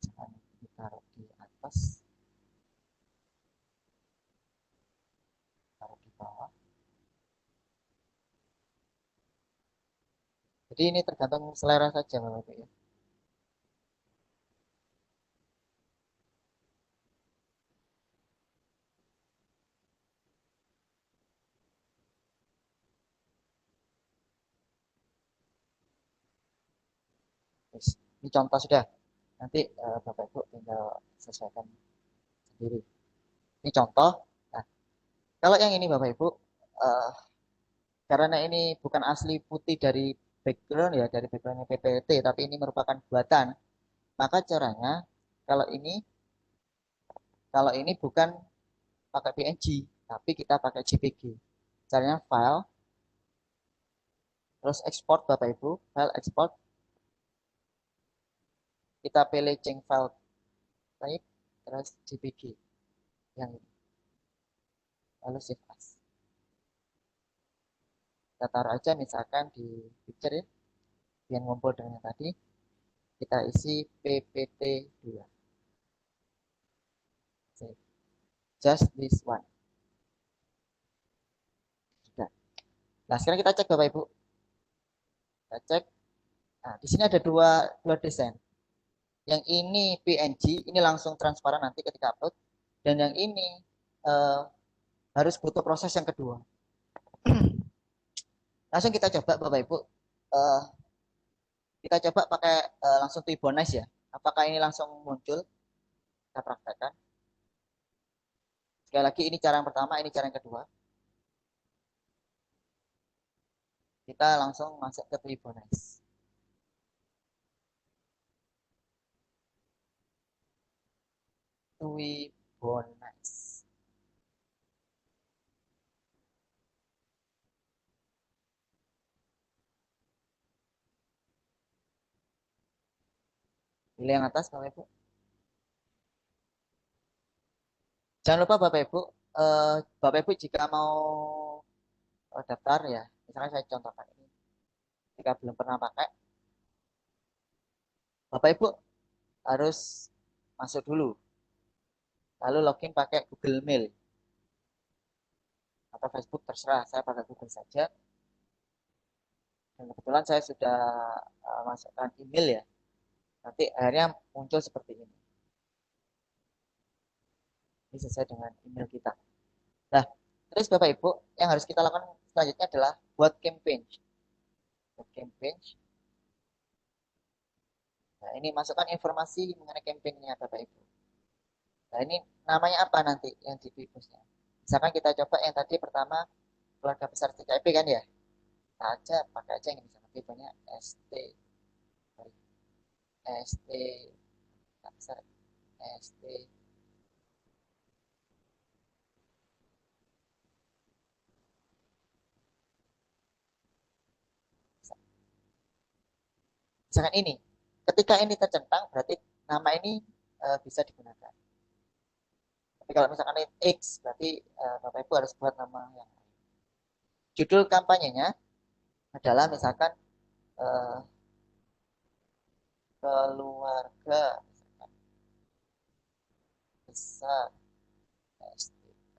Misalkan ditaruh di atas, taruh di bawah. Jadi ini tergantung selera saja Bapak Ibu ya. Ini contoh sudah. Nanti Bapak Ibu tinggal sesuaikan sendiri. Ini contoh. Nah, kalau yang ini Bapak Ibu, uh, karena ini bukan asli putih dari background ya, dari backgroundnya PPT, tapi ini merupakan buatan. Maka caranya kalau ini bukan pakai PNG, tapi kita pakai JPG. Caranya file, terus export Bapak Ibu, file export. Kita pilih change file type, terus JPG yang ini. Lalu save as. Kita taruh aja misalkan di picture ya, yang ngumpul dengan yang tadi. Kita isi PPT2. Save. Just this one. Sudah. Nah, sekarang kita cek Bapak Ibu. Kita cek. Nah, di sini ada dua desain. Yang ini PNG, ini langsung transparan nanti ketika upload. Dan yang ini harus butuh proses yang kedua. Langsung kita coba Bapak Ibu. Uh, kita coba pakai langsung Tibonize ya. Apakah ini langsung muncul? Kita praktekkan. Sekali lagi ini cara yang pertama, ini cara yang kedua. Kita langsung masuk ke Tibonize. Tibonize. Pilih yang atas Bapak Ibu. Jangan lupa Bapak Ibu, Bapak Ibu jika mau daftar ya, misalnya saya contohkan ini, jika belum pernah pakai, Bapak Ibu harus masuk dulu, lalu login pakai Google Mail atau Facebook terserah, saya pakai Google saja. Dan kebetulan saya sudah masukkan email ya, nanti akhirnya muncul seperti ini. Ini sesuai dengan email kita. Nah, terus Bapak Ibu, yang harus kita lakukan selanjutnya adalah buat campaign. Buat campaign. Nah, ini masukkan informasi mengenai campaignnya Bapak Ibu. Nah, ini namanya apa nanti yang di Bibusnya? Misalkan kita coba yang tadi pertama keluarga besar TKIP kan ya. Kita aja pakai aja yang misalkan tipenya ST ST besar ST misalkan ini. Ketika ini tercentang berarti nama ini bisa digunakan. Tapi kalau misalkan ini X berarti Bapak Ibu harus buat nama yang lain. Judul kampanyenya adalah misalkan eh, keluarga misalkan, besar STK.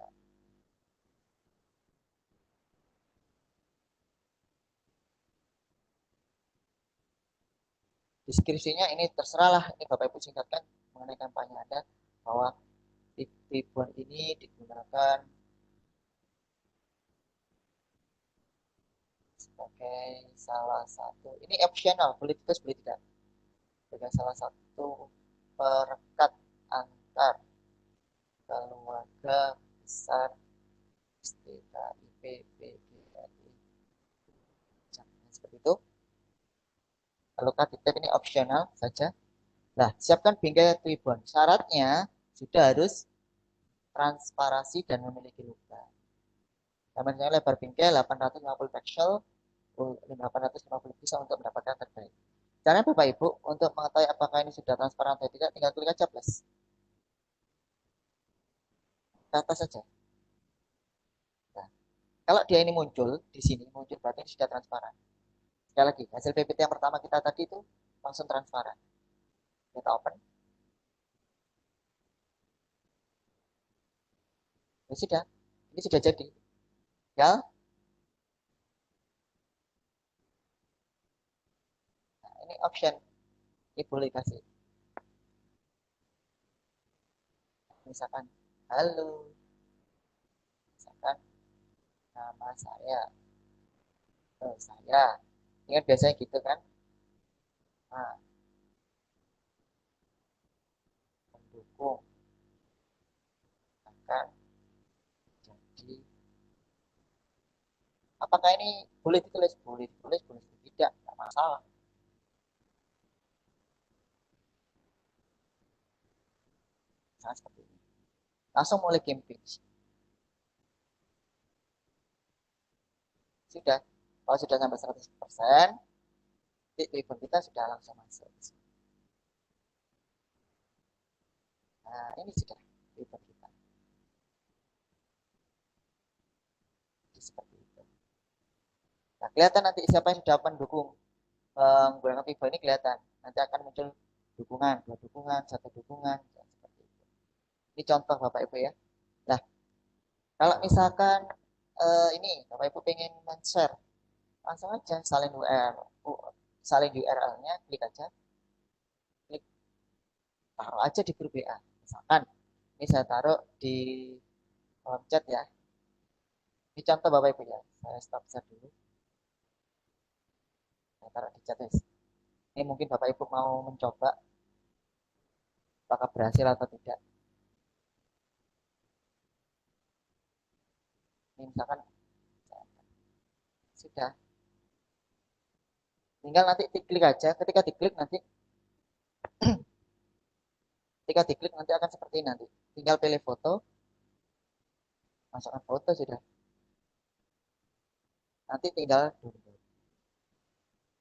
Deskripsinya ini terserahlah, ini Bapak Ibu singkatkan mengenai kampanye Anda bahwa ribuan ini digunakan sebagai salah satu, ini optional, boleh tulis boleh tidak, sebagai salah satu perekat antar keluarga besar STKIP PGRI. Seperti itu. Kalau KTP ini optional saja. Nah, siapkan bingkai ribbon. Syaratnya sudah harus transparasi dan memiliki luka. Namanya lebar bingkai 850 pixel, 850 pixel untuk mendapatkan terbaik. Caranya Bapak Ibu, untuk mengetahui apakah ini sudah transparan atau tidak, tinggal klik aja plus. Ke atas saja. Nah, kalau dia ini muncul, di sini muncul berarti sudah transparan. Sekali lagi, hasil PPT yang pertama kita tadi itu langsung transparan. Kita open. Ya sudah, ini sudah jadi. Ya, nah, ini option. Ini boleh kasih. Misalkan, halo. Misalkan, nama saya. Saya. Ini kan biasanya gitu kan. Nah, mendukung. Akan jadi. Apakah ini boleh ditulis? Boleh ditulis, boleh tidak. Tidak masalah. Misalnya seperti ini. Langsung mulai campaign. Sudah. Kalau sudah sampai 100%, titik kita sudah langsung masuk. Nah, ini sudah titik kita. Jadi seperti itu. Nah, kelihatan nanti siapa yang sudah mendukung menggunakan Vivo ini kelihatan. Nanti akan muncul dukungan, dua dukungan, satu dukungan, seperti itu. Ini contoh Bapak Ibu ya. Nah, kalau misalkan ini Bapak Ibu pengen men-share, langsung aja salin URL, salin URL-nya, klik aja, klik taruh aja di grup WA. Misalkan ini saya taruh di kolom chat ya. Ini contoh Bapak Ibu ya. Saya stop share dulu. Saya taruh di chat ya. Ini mungkin Bapak Ibu mau mencoba apakah berhasil atau tidak. Ini misalkan sudah, tinggal nanti diklik aja. Ketika diklik nanti akan seperti ini nanti. Tinggal pilih foto, masukkan foto sudah. Nanti tinggal download.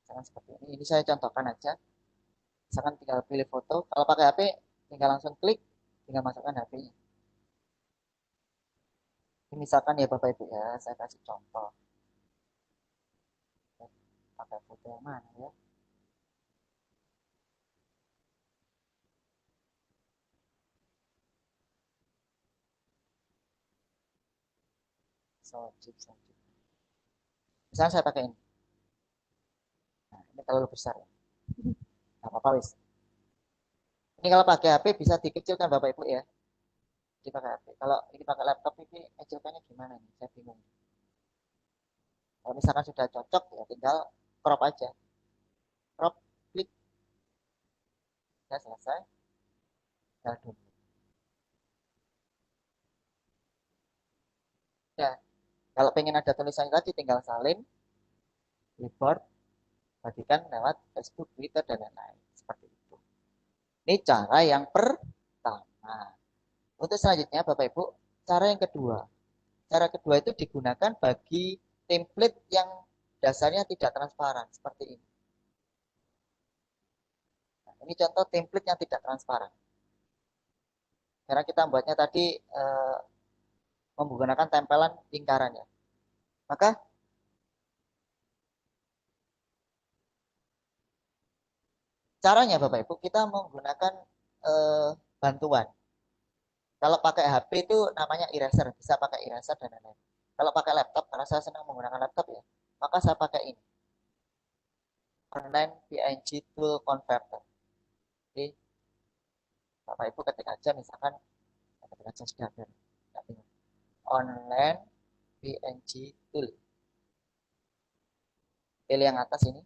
Misalkan seperti ini. Ini saya contohkan aja. Misalkan tinggal pilih foto. Kalau pakai HP, tinggal langsung klik, tinggal masukkan HP-nya. Ini misalkan ya Bapak Ibu ya, saya kasih contoh. Pakai foto yang mana ya? Sojip. Misalnya saya pakai ini. Nah, ini terlalu besar ya. Nah, apa-apa wis. Ini kalau pakai HP bisa dikecilkan Bapak Ibu ya. Ini pakai HP. Kalau ini pakai laptop ini kecilkannya gimana nih? Saya bingung. Kalau misalkan sudah cocok ya tinggal crop aja. Crop, klik, ya selesai. Tinggal download. Ya, kalau pengen ada tulisannya tadi tinggal salin, clipboard, bagikan lewat Facebook, Twitter, dan lain-lain. Seperti itu. Ini cara yang pertama. Untuk selanjutnya Bapak Ibu, cara yang kedua. Cara kedua itu digunakan bagi template yang dasarnya tidak transparan. Seperti ini. Nah, ini contoh template yang tidak transparan. Karena kita membuatnya tadi menggunakan tempelan lingkaran ya. Maka Caranya Bapak Ibu, kita menggunakan bantuan. Kalau pakai HP itu namanya eraser, bisa pakai eraser dan lain-lain. Kalau pakai laptop, karena saya senang menggunakan laptop ya, maka saya pakai ini, online PNG tool converter. Jadi Bapak Ibu ketik aja misalkan, ketik aja sudah ada, online PNG tool. Pilih yang atas ini.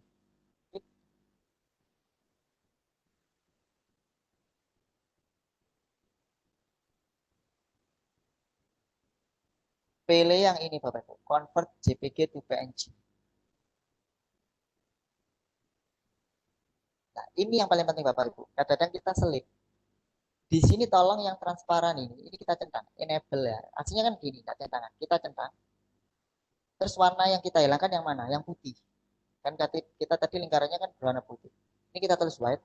Pilih yang ini Bapak Ibu, convert JPG to PNG. Nah, ini yang paling penting Bapak Ibu. Kadang-kadang kita selip. Di sini tolong yang transparan ini kita centang, enable ya. Artinya kan gini, nggak centangan. Kita centang. Terus warna yang kita hilangkan yang mana? Yang putih. Kan kita tadi lingkarannya kan berwarna putih. Ini kita tulis white.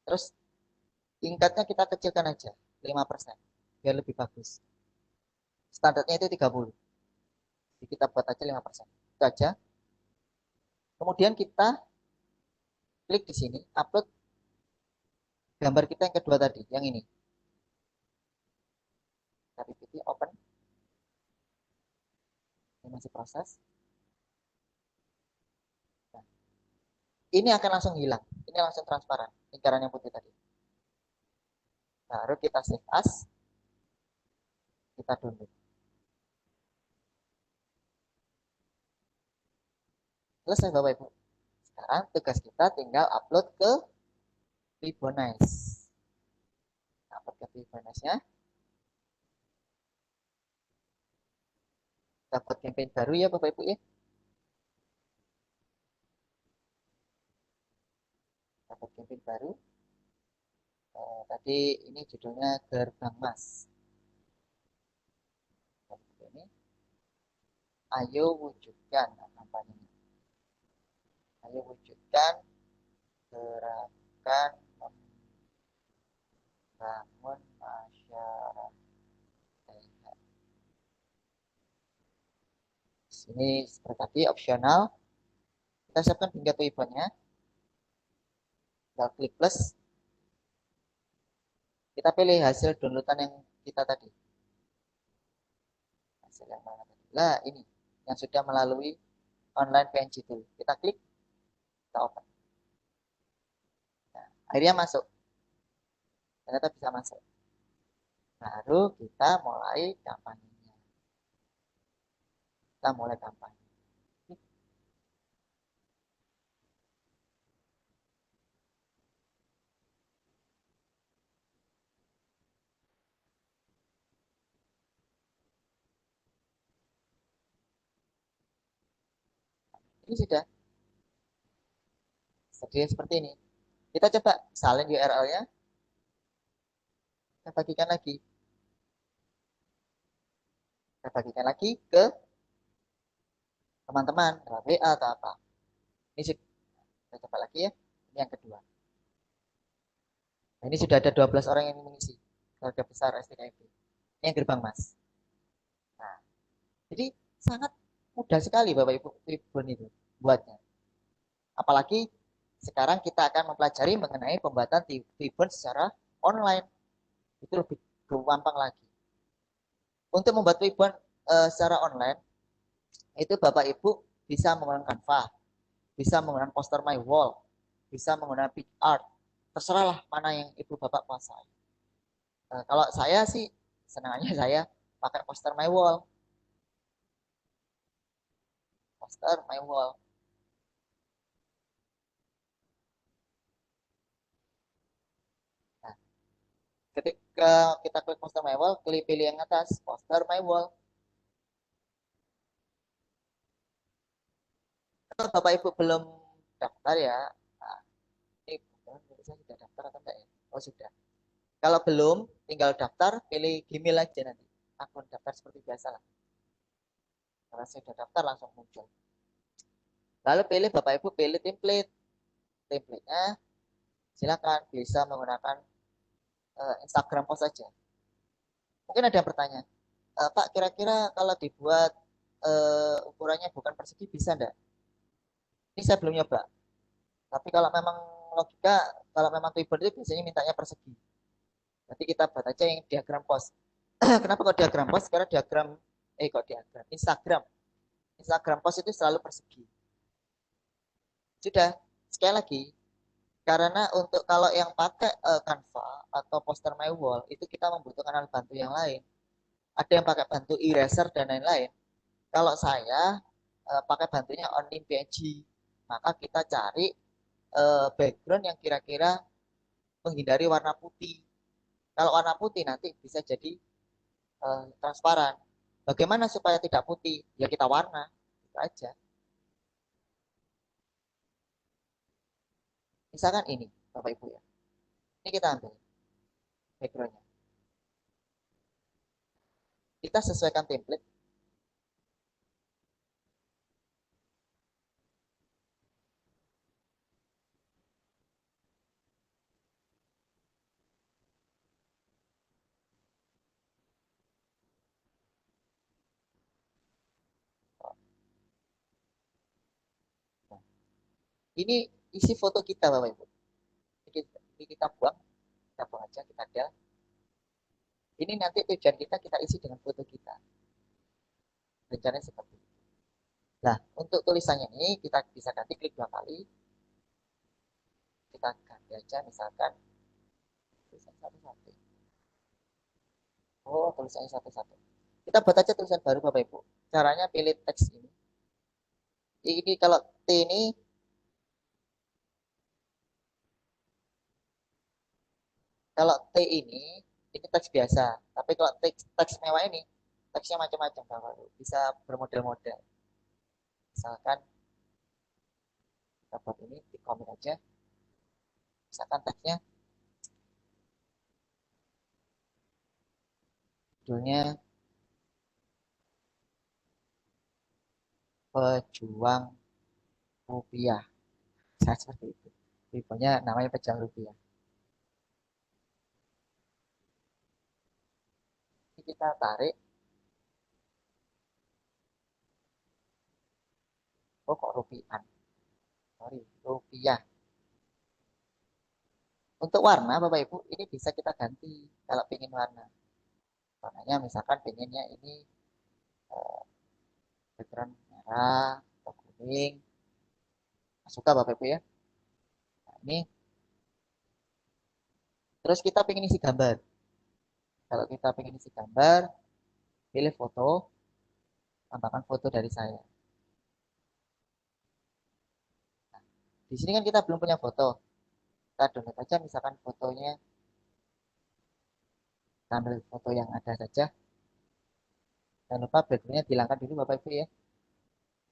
Terus tingkatnya kita kecilkan aja, 5%. Biar lebih bagus. Standarnya itu 30. Jadi kita buat aja 5%. Itu aja. Kemudian kita klik di sini, upload gambar kita yang kedua tadi, yang ini. Kita pilih open. Ini masih proses. Nah, ini akan langsung hilang. Ini langsung transparan, lingkaran yang putih tadi. Baru kita save as. Kita download. Selesai Bapak Ibu. Sekarang tugas kita tinggal upload ke Fibonacci. Upload ke Fibonacci-nya. Dapat campaign baru ya Bapak Ibu ya. Dapat campaign baru. Tadi ini judulnya Gerbang Mas. Ini. Ayo wujudkan kampanye. Ayo wujudkan gerakan membangun masyarakat. Ini seperti tadi opsional. Kita siapkan tingkat ikonnya. Tinggal klik plus. Kita pilih hasil downloadan yang kita tadi. Hasil yang mana tadi? Nah, ini yang sudah melalui online PNG tool. Kita klik, kita open. Nah, akhirnya masuk. Ternyata bisa masuk. Baru kita mulai kampanyenya. Kita mulai kampanye. Ini sudah seperti ini. Kita coba salin URL-nya. Kita bagikan lagi. Kita bagikan lagi ke teman-teman, WA atau apa. Ini kita coba lagi ya. Ini yang kedua. Nah, ini sudah ada 12 orang yang mengisi. Keluarga besar STKIP. Ini yang gerbang Mas. Nah, jadi sangat mudah sekali Bapak Ibu Tribun itu buatnya. Apalagi sekarang kita akan mempelajari mengenai pembuatan Tribun secara online. Itu lebih gampang lagi. Untuk membuat Tribun secara online, itu Bapak Ibu bisa menggunakan Canva, bisa menggunakan poster my wall, bisa menggunakan PicArt. Terserahlah mana yang Ibu Bapak kuasai. Kalau saya sih, senangnya saya pakai poster my wall. Poster my wall. Nah, ketika kita klik poster my wall, pilih yang atas, poster my wall. Kalau Bapak Ibu belum daftar ya, nah, ini saya sudah daftar atau enggak ya? Oh sudah. Kalau belum, tinggal daftar, pilih Gmail aja nanti. Akun daftar seperti biasa lah. Karena saya sudah daftar langsung muncul. Lalu pilih Bapak Ibu, pilih template. Template-nya silakan bisa menggunakan Instagram post saja. Mungkin ada yang bertanya, Pak kira-kira kalau dibuat ukurannya bukan persegi bisa enggak? Ini saya belum nyoba. Tapi kalau memang logika kalau memang Twitter itu biasanya mintanya persegi. Nanti kita buat aja yang diagram post. Kenapa kok diagram post? Karena Instagram. Instagram post itu selalu persegi. Sudah, sekali lagi, karena untuk kalau yang pakai Canva atau poster my wall itu kita membutuhkan alat bantu yang lain. Ada yang pakai bantu eraser dan lain-lain. Kalau saya pakai bantunya OmniPNG, maka kita cari background yang kira-kira menghindari warna putih. Kalau warna putih nanti bisa jadi transparan. Bagaimana supaya tidak putih? Ya kita warna, itu aja. Misalkan ini, Bapak Ibu ya. Ini kita ambil backgroundnya. Kita sesuaikan template. Nah, ini isi foto kita Bapak Ibu. Ini kita buang aja, kita ada. Ini nanti tujuan kita isi dengan foto kita. Rencananya seperti itu. Nah, untuk tulisannya ini kita bisa ganti klik 2 kali. Kita ganti aja misalkan tulisan satu-satu. Oh, tulisannya satu-satu. Kita buat aja tulisan baru Bapak Ibu. Caranya pilih teks ini. Ini kalau T ini ini teks biasa. Tapi kalau teks mewah ini, teksnya macam-macam Bapak Ibu. Bisa bermodel-model. Misalkan kita buat ini di komen aja. Misalkan teksnya judulnya Pejuang Rupiah. Saya seperti itu. Tipenya namanya Pejuang Rupiah. Ini kita tarik. Oh kok rupiah? Sorry, rupiah. Untuk warna Bapak Ibu, ini bisa kita ganti kalau ingin warna. Warnanya misalkan pengennya ini background merah atau kuning. Suka Bapak Ibu ya. Nah, ini terus kita pengen isi gambar. Kalau kita pengen isi gambar, pilih foto, tambahkan foto dari saya. Nah, di sini kan kita belum punya foto. Kita download aja misalkan fotonya, kita ambil foto yang ada saja. Jangan lupa backgroundnya dihilangkan dulu Bapak Ibu ya.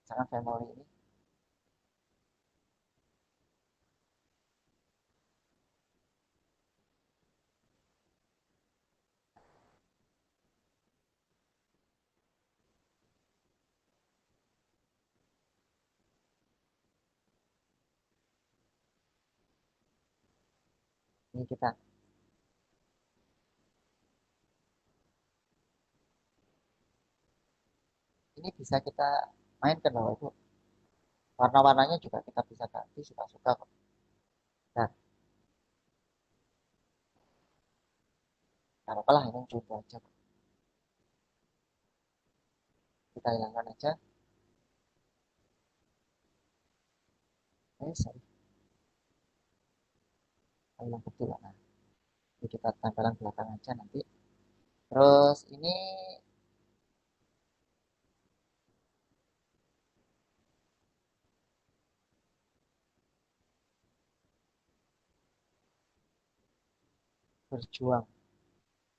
Misalkan family ini. Ini kita ini bisa kita mainkan Bapak Ibu. Warna-warnanya juga kita bisa ganti suka-suka kok. Nah, nggak apa-apa lah ini contoh aja. Kita hilangkan aja. Sorry. Hilang betul lah. Nah, ini kita tempelan belakang aja nanti. Terus ini berjuang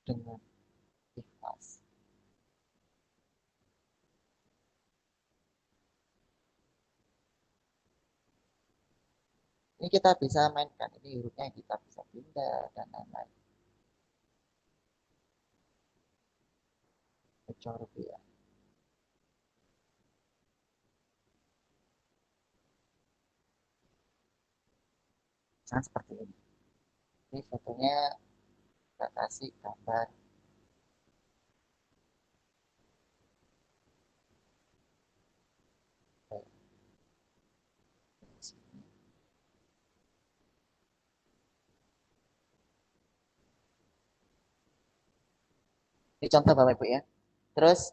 dengan ikhlas. Ini kita bisa mainkan. Ini hurufnya kita bisa pindah dan lain-lain. Berjuang rupiah. Misalnya seperti ini. Ini fotonya kita kasih gambar. Ini contoh Bapak Ibu ya. Terus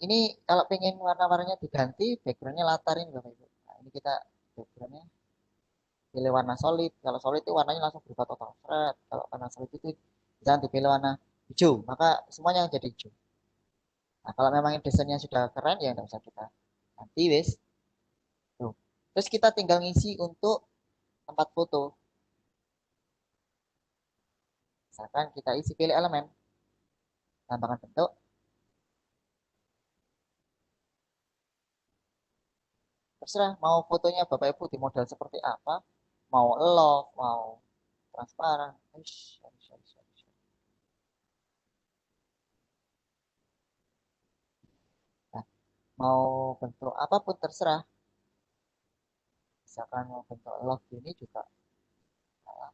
ini kalau pengen warna-warnanya diganti, backgroundnya latar ini Bapak Ibu. Nah, ini kita backgroundnya pilih warna solid. Kalau solid itu warnanya langsung berubah total. Seret. Kalau warna solid itu jangan dipilih warna hijau, maka semuanya jadi hijau. Nah, kalau memang desainnya sudah keren ya nggak usah kita ganti wis. Tuh. Terus kita tinggal ngisi untuk tempat foto. Misalkan kita isi pilih elemen, tambahkan bentuk. Terserah mau fotonya Bapak Ibu di model seperti apa, mau love, mau transparan. Uish, uish, uish, uish. Nah, mau bentuk apapun terserah. Misalkan mau bentuk love ini juga. Nah,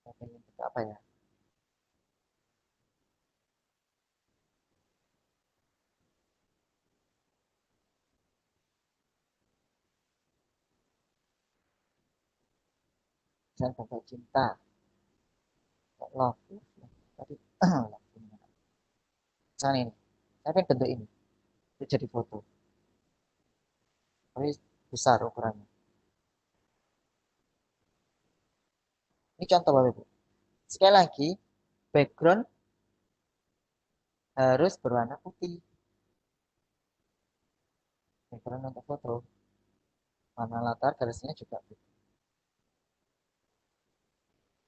mau pengen bentuk apa ya? Misalnya bentuk cinta, love, tadi love ini. Misalnya ini, saya pengen bentuk ini, itu jadi foto. Tapi besar ukurannya. Ini contoh Bapak Ibu. Sekali lagi, background harus berwarna putih. Background untuk foto. Warna latar garisnya juga putih.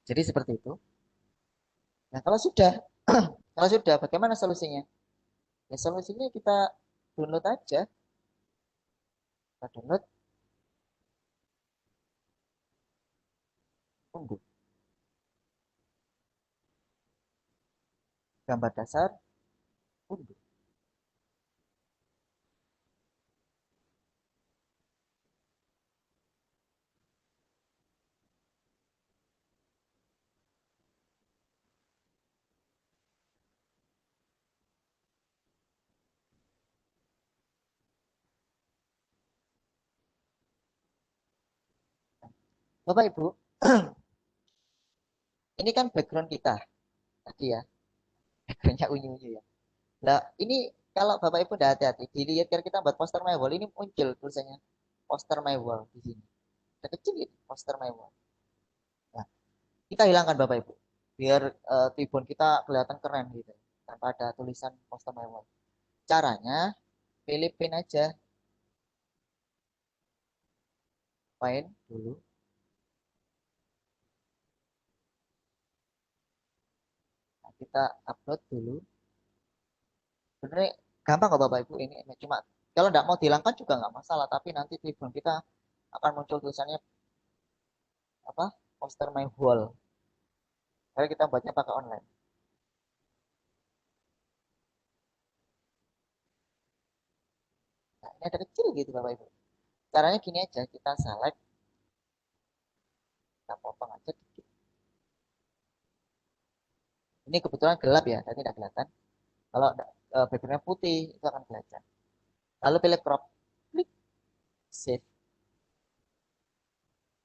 Jadi seperti itu. Nah, kalau sudah, kalau sudah, bagaimana solusinya? Ya solusinya kita download aja. Kita download, unduh gambar dasar, unduh. Bapak Ibu, ini kan background kita tadi ya, backgroundnya unyu-unyu ya. Nah, ini kalau Bapak Ibu udah hati-hati, dilihat kalau kita buat poster my wall, ini muncul tulisannya poster my wall di sini. Ada kecil gitu, poster my wall. Nah, kita hilangkan Bapak Ibu, biar tribun kita kelihatan keren gitu, tanpa ada tulisan poster my wall. Caranya, pilih pin aja, main dulu. Nah, kita upload dulu. Sebenarnya gampang kok Bapak Ibu ini, cuma kalau nggak mau dihilangkan juga nggak masalah, tapi nanti tribun kita akan muncul tulisannya apa poster my wall. Jadi kita buatnya pakai online. Nah, ini ada kecil gitu Bapak Ibu. Caranya gini aja, kita select, kita potong aja dikit. Ini kebetulan gelap ya, tadi tidak kelihatan. Kalau backgroundnya putih, itu akan kelihatan. Lalu pilih crop, klik, save,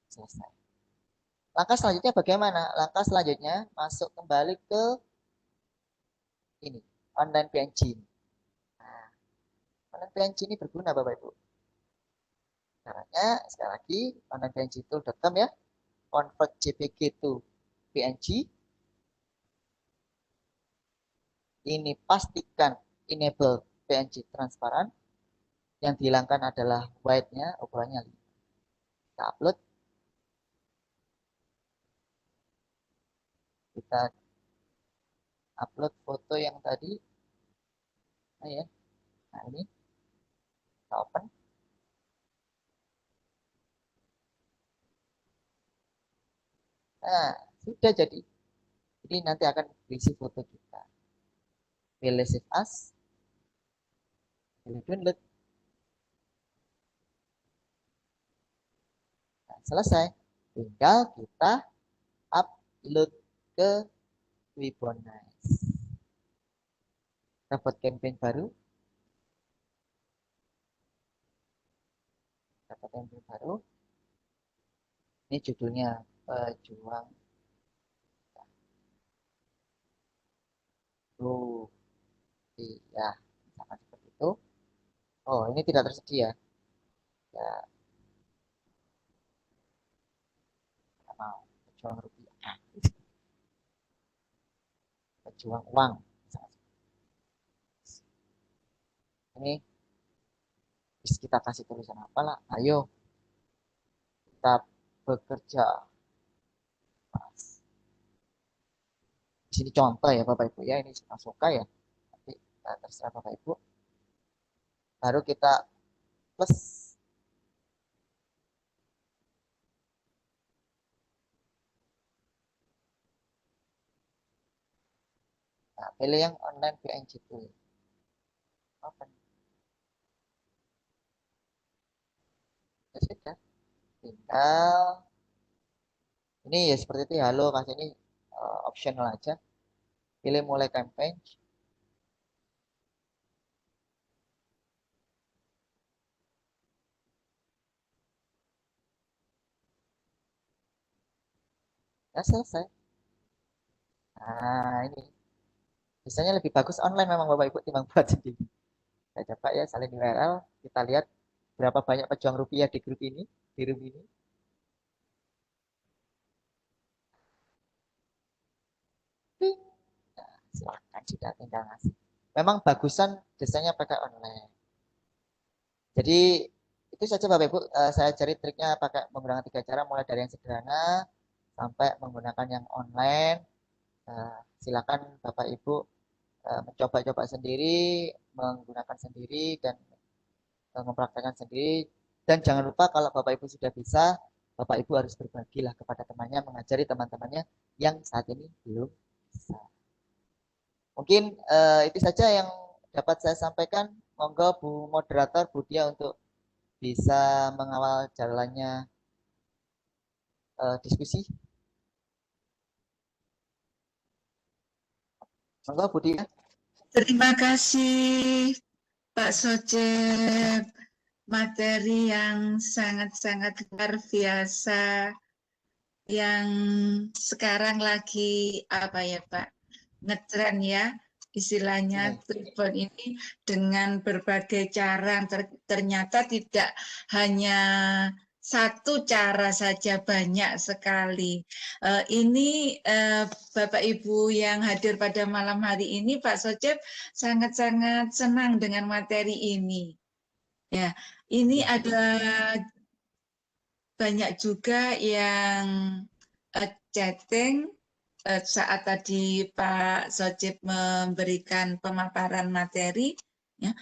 selesai. Langkah selanjutnya bagaimana? Langkah selanjutnya masuk kembali ke ini, online PNG. Nah, online PNG ini berguna Bapak Ibu. Caranya sekali lagi online PNG tool.com ya, convert JPG to PNG. Ini pastikan enable PNG transparan. Yang dihilangkan adalah white-nya, ukurannya 5. Kita upload. Kita upload foto yang tadi. Nah, ya. Nah, ini kita open. Nah, sudah jadi. Jadi nanti akan berisi foto kita. Pilih save as. Pilih download. Nah, selesai. Tinggal kita upload ke Webonice. Dapat campaign baru. Dapat campaign baru. Ini judulnya pejuang rupiah, misalkan seperti itu. Oh, ini tidak tersedia. Ya, nggak mau. Pejuang rupiah. Nah, pejuang uang. Misalkan. Ini kita kasih tulisan apa lah? Ayo kita bekerja. Di sini contoh ya Bapak Ibu ya, ini suka-suka ya. Nanti terserah Bapak Ibu. Baru kita plus. Nah, pilih yang online PNG tool. Open. Ya sudah. Tinggal ini ya seperti itu ya. Halo, kasih ini optional aja. Pilih mulai campaign. Ya selesai. Nah, ini biasanya lebih bagus online memang Bapak Ibu timbang buat sendiri. Saya coba ya salin URL, kita lihat berapa banyak pejuang rupiah di grup ini, di room ini. Ping. Nah, silakan sudah tinggal ngasih. Memang bagusan desainnya pakai online. Jadi itu saja Bapak Ibu, saya cari triknya pakai menggunakan 3 cara, mulai dari yang sederhana sampai menggunakan yang online. Silakan Bapak Ibu mencoba-coba sendiri, menggunakan sendiri dan mempraktekkan sendiri. Dan jangan lupa kalau Bapak Ibu sudah bisa, Bapak Ibu harus berbagilah kepada temannya, mengajari teman-temannya yang saat ini belum bisa. Mungkin itu saja yang dapat saya sampaikan. Monggo Bu Moderator, Bu Dia untuk bisa mengawal jalannya diskusi. Monggo Bu Dia. Terima kasih Pak Socep. Materi yang sangat-sangat luar biasa yang sekarang lagi apa ya Pak, ngetren ya istilahnya telepon ini dengan berbagai cara. Ternyata tidak hanya satu cara saja, banyak sekali. Ini Bapak Ibu yang hadir pada malam hari ini, Pak Socep sangat-sangat senang dengan materi ini. Ya, ini ada banyak juga yang chatting saat tadi Pak Socip memberikan pemaparan materi. Ya.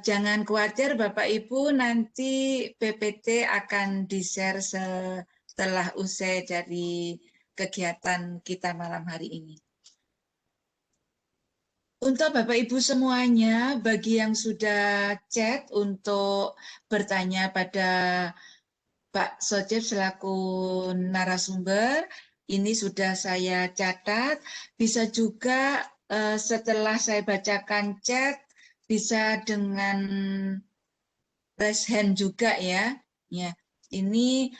Jangan khawatir Bapak Ibu, nanti PPT akan di-share setelah usai dari kegiatan kita malam hari ini. Untuk Bapak Ibu semuanya, bagi yang sudah chat untuk bertanya pada Pak Socip selaku narasumber, ini sudah saya catat. Bisa juga setelah saya bacakan chat, bisa dengan raise hand juga ya. Ya, ini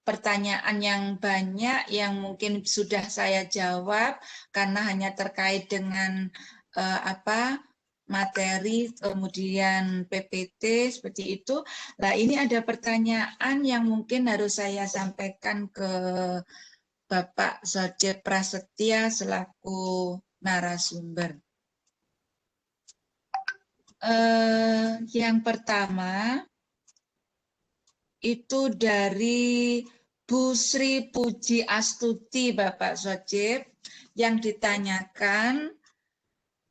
pertanyaan yang banyak yang mungkin sudah saya jawab karena hanya terkait dengan materi, kemudian PPT seperti itu. Nah, ini ada pertanyaan yang mungkin harus saya sampaikan ke Bapak Socep Prasetya selaku narasumber. Yang pertama itu dari Bu Sri Puji Astuti, Bapak Socep, yang ditanyakan,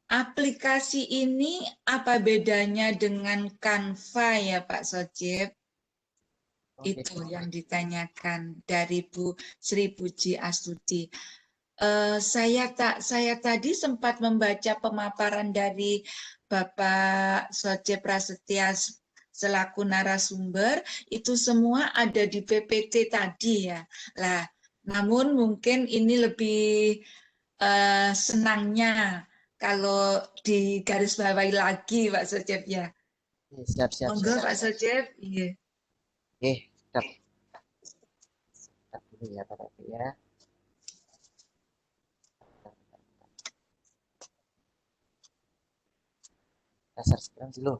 aplikasi ini apa bedanya dengan Canva ya Pak Socep? Itu yang ditanyakan dari Bu Sri Puji Astuti. Saya tadi sempat membaca pemaparan dari Bapak Socep Prasetya selaku narasumber, itu semua ada di PPT tadi ya. Lah, namun mungkin ini lebih senangnya kalau digarisbawahi lagi Pak Socep ya. Siap. Monggo Pak Socep. Iya. Oke, siap. Iya, Bapak Ibu ya. Dasar sekarang dulu.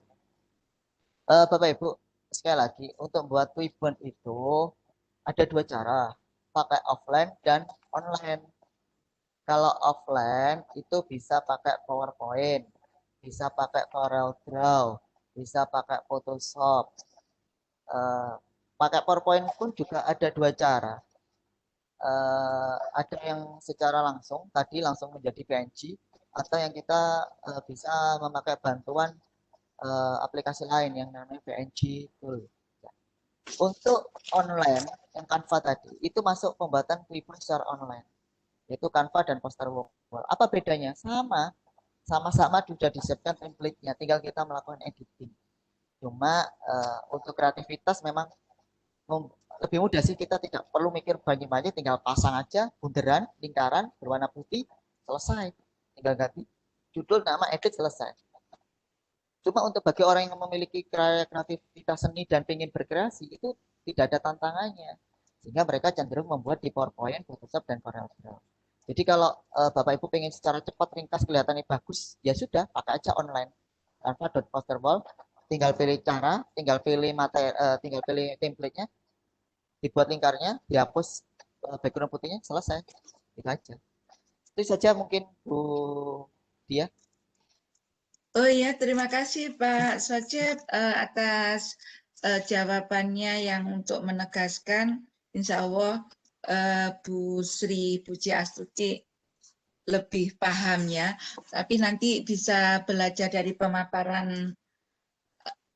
Bapak Ibu, sekali lagi untuk buat ribbon itu ada dua cara, pakai offline dan online. Kalau offline itu bisa pakai PowerPoint, bisa pakai CorelDRAW, bisa pakai Photoshop. Pakai PowerPoint pun juga ada dua cara. Ada yang secara langsung, tadi langsung menjadi PNG, atau yang kita bisa memakai bantuan aplikasi lain yang namanya PNG Tool. Untuk online, yang Canva tadi, itu masuk pembuatan ribbon secara online, yaitu Canva dan poster wall. Apa bedanya? Sama-sama sudah disiapkan template-nya, tinggal kita melakukan editing. Cuma untuk kreativitas memang lebih mudah sih, kita tidak perlu mikir banyak-banyak, tinggal pasang aja bunderan, lingkaran berwarna putih, selesai. Tinggal ganti judul, nama, edit, selesai. Cuma untuk bagi orang yang memiliki kreativitas seni dan ingin berkreasi, itu tidak ada tantangannya. Sehingga mereka cenderung membuat di PowerPoint, Photoshop, dan CorelDRAW. Jadi kalau Bapak Ibu pengen secara cepat, ringkas, kelihatannya bagus, ya sudah, pakai aja online. Canva.posterwall, tinggal pilih cara, tinggal pilih materi, tinggal pilih template-nya, dibuat lingkarnya, dihapus background putihnya, selesai. Itu aja. Itu saja mungkin Bu Dia. Oh iya, terima kasih Pak Socep atas jawabannya yang untuk menegaskan, insya Allah Bu Sri Puji Astuti lebih paham ya. Tapi nanti bisa belajar dari pemaparan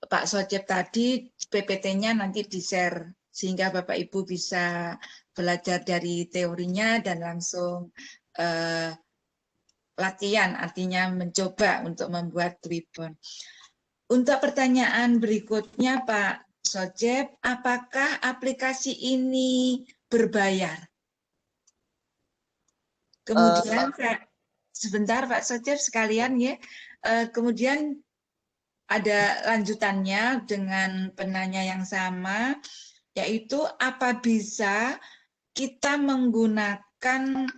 Pak Socep tadi, PPT-nya nanti di-share sehingga Bapak Ibu bisa belajar dari teorinya dan langsung latihan, artinya mencoba untuk membuat ribbon. Untuk pertanyaan berikutnya Pak Socep, apakah aplikasi ini berbayar? Kemudian sebentar Pak Socep sekalian ya, kemudian ada lanjutannya dengan penanya yang sama, yaitu apa bisa kita menggunakan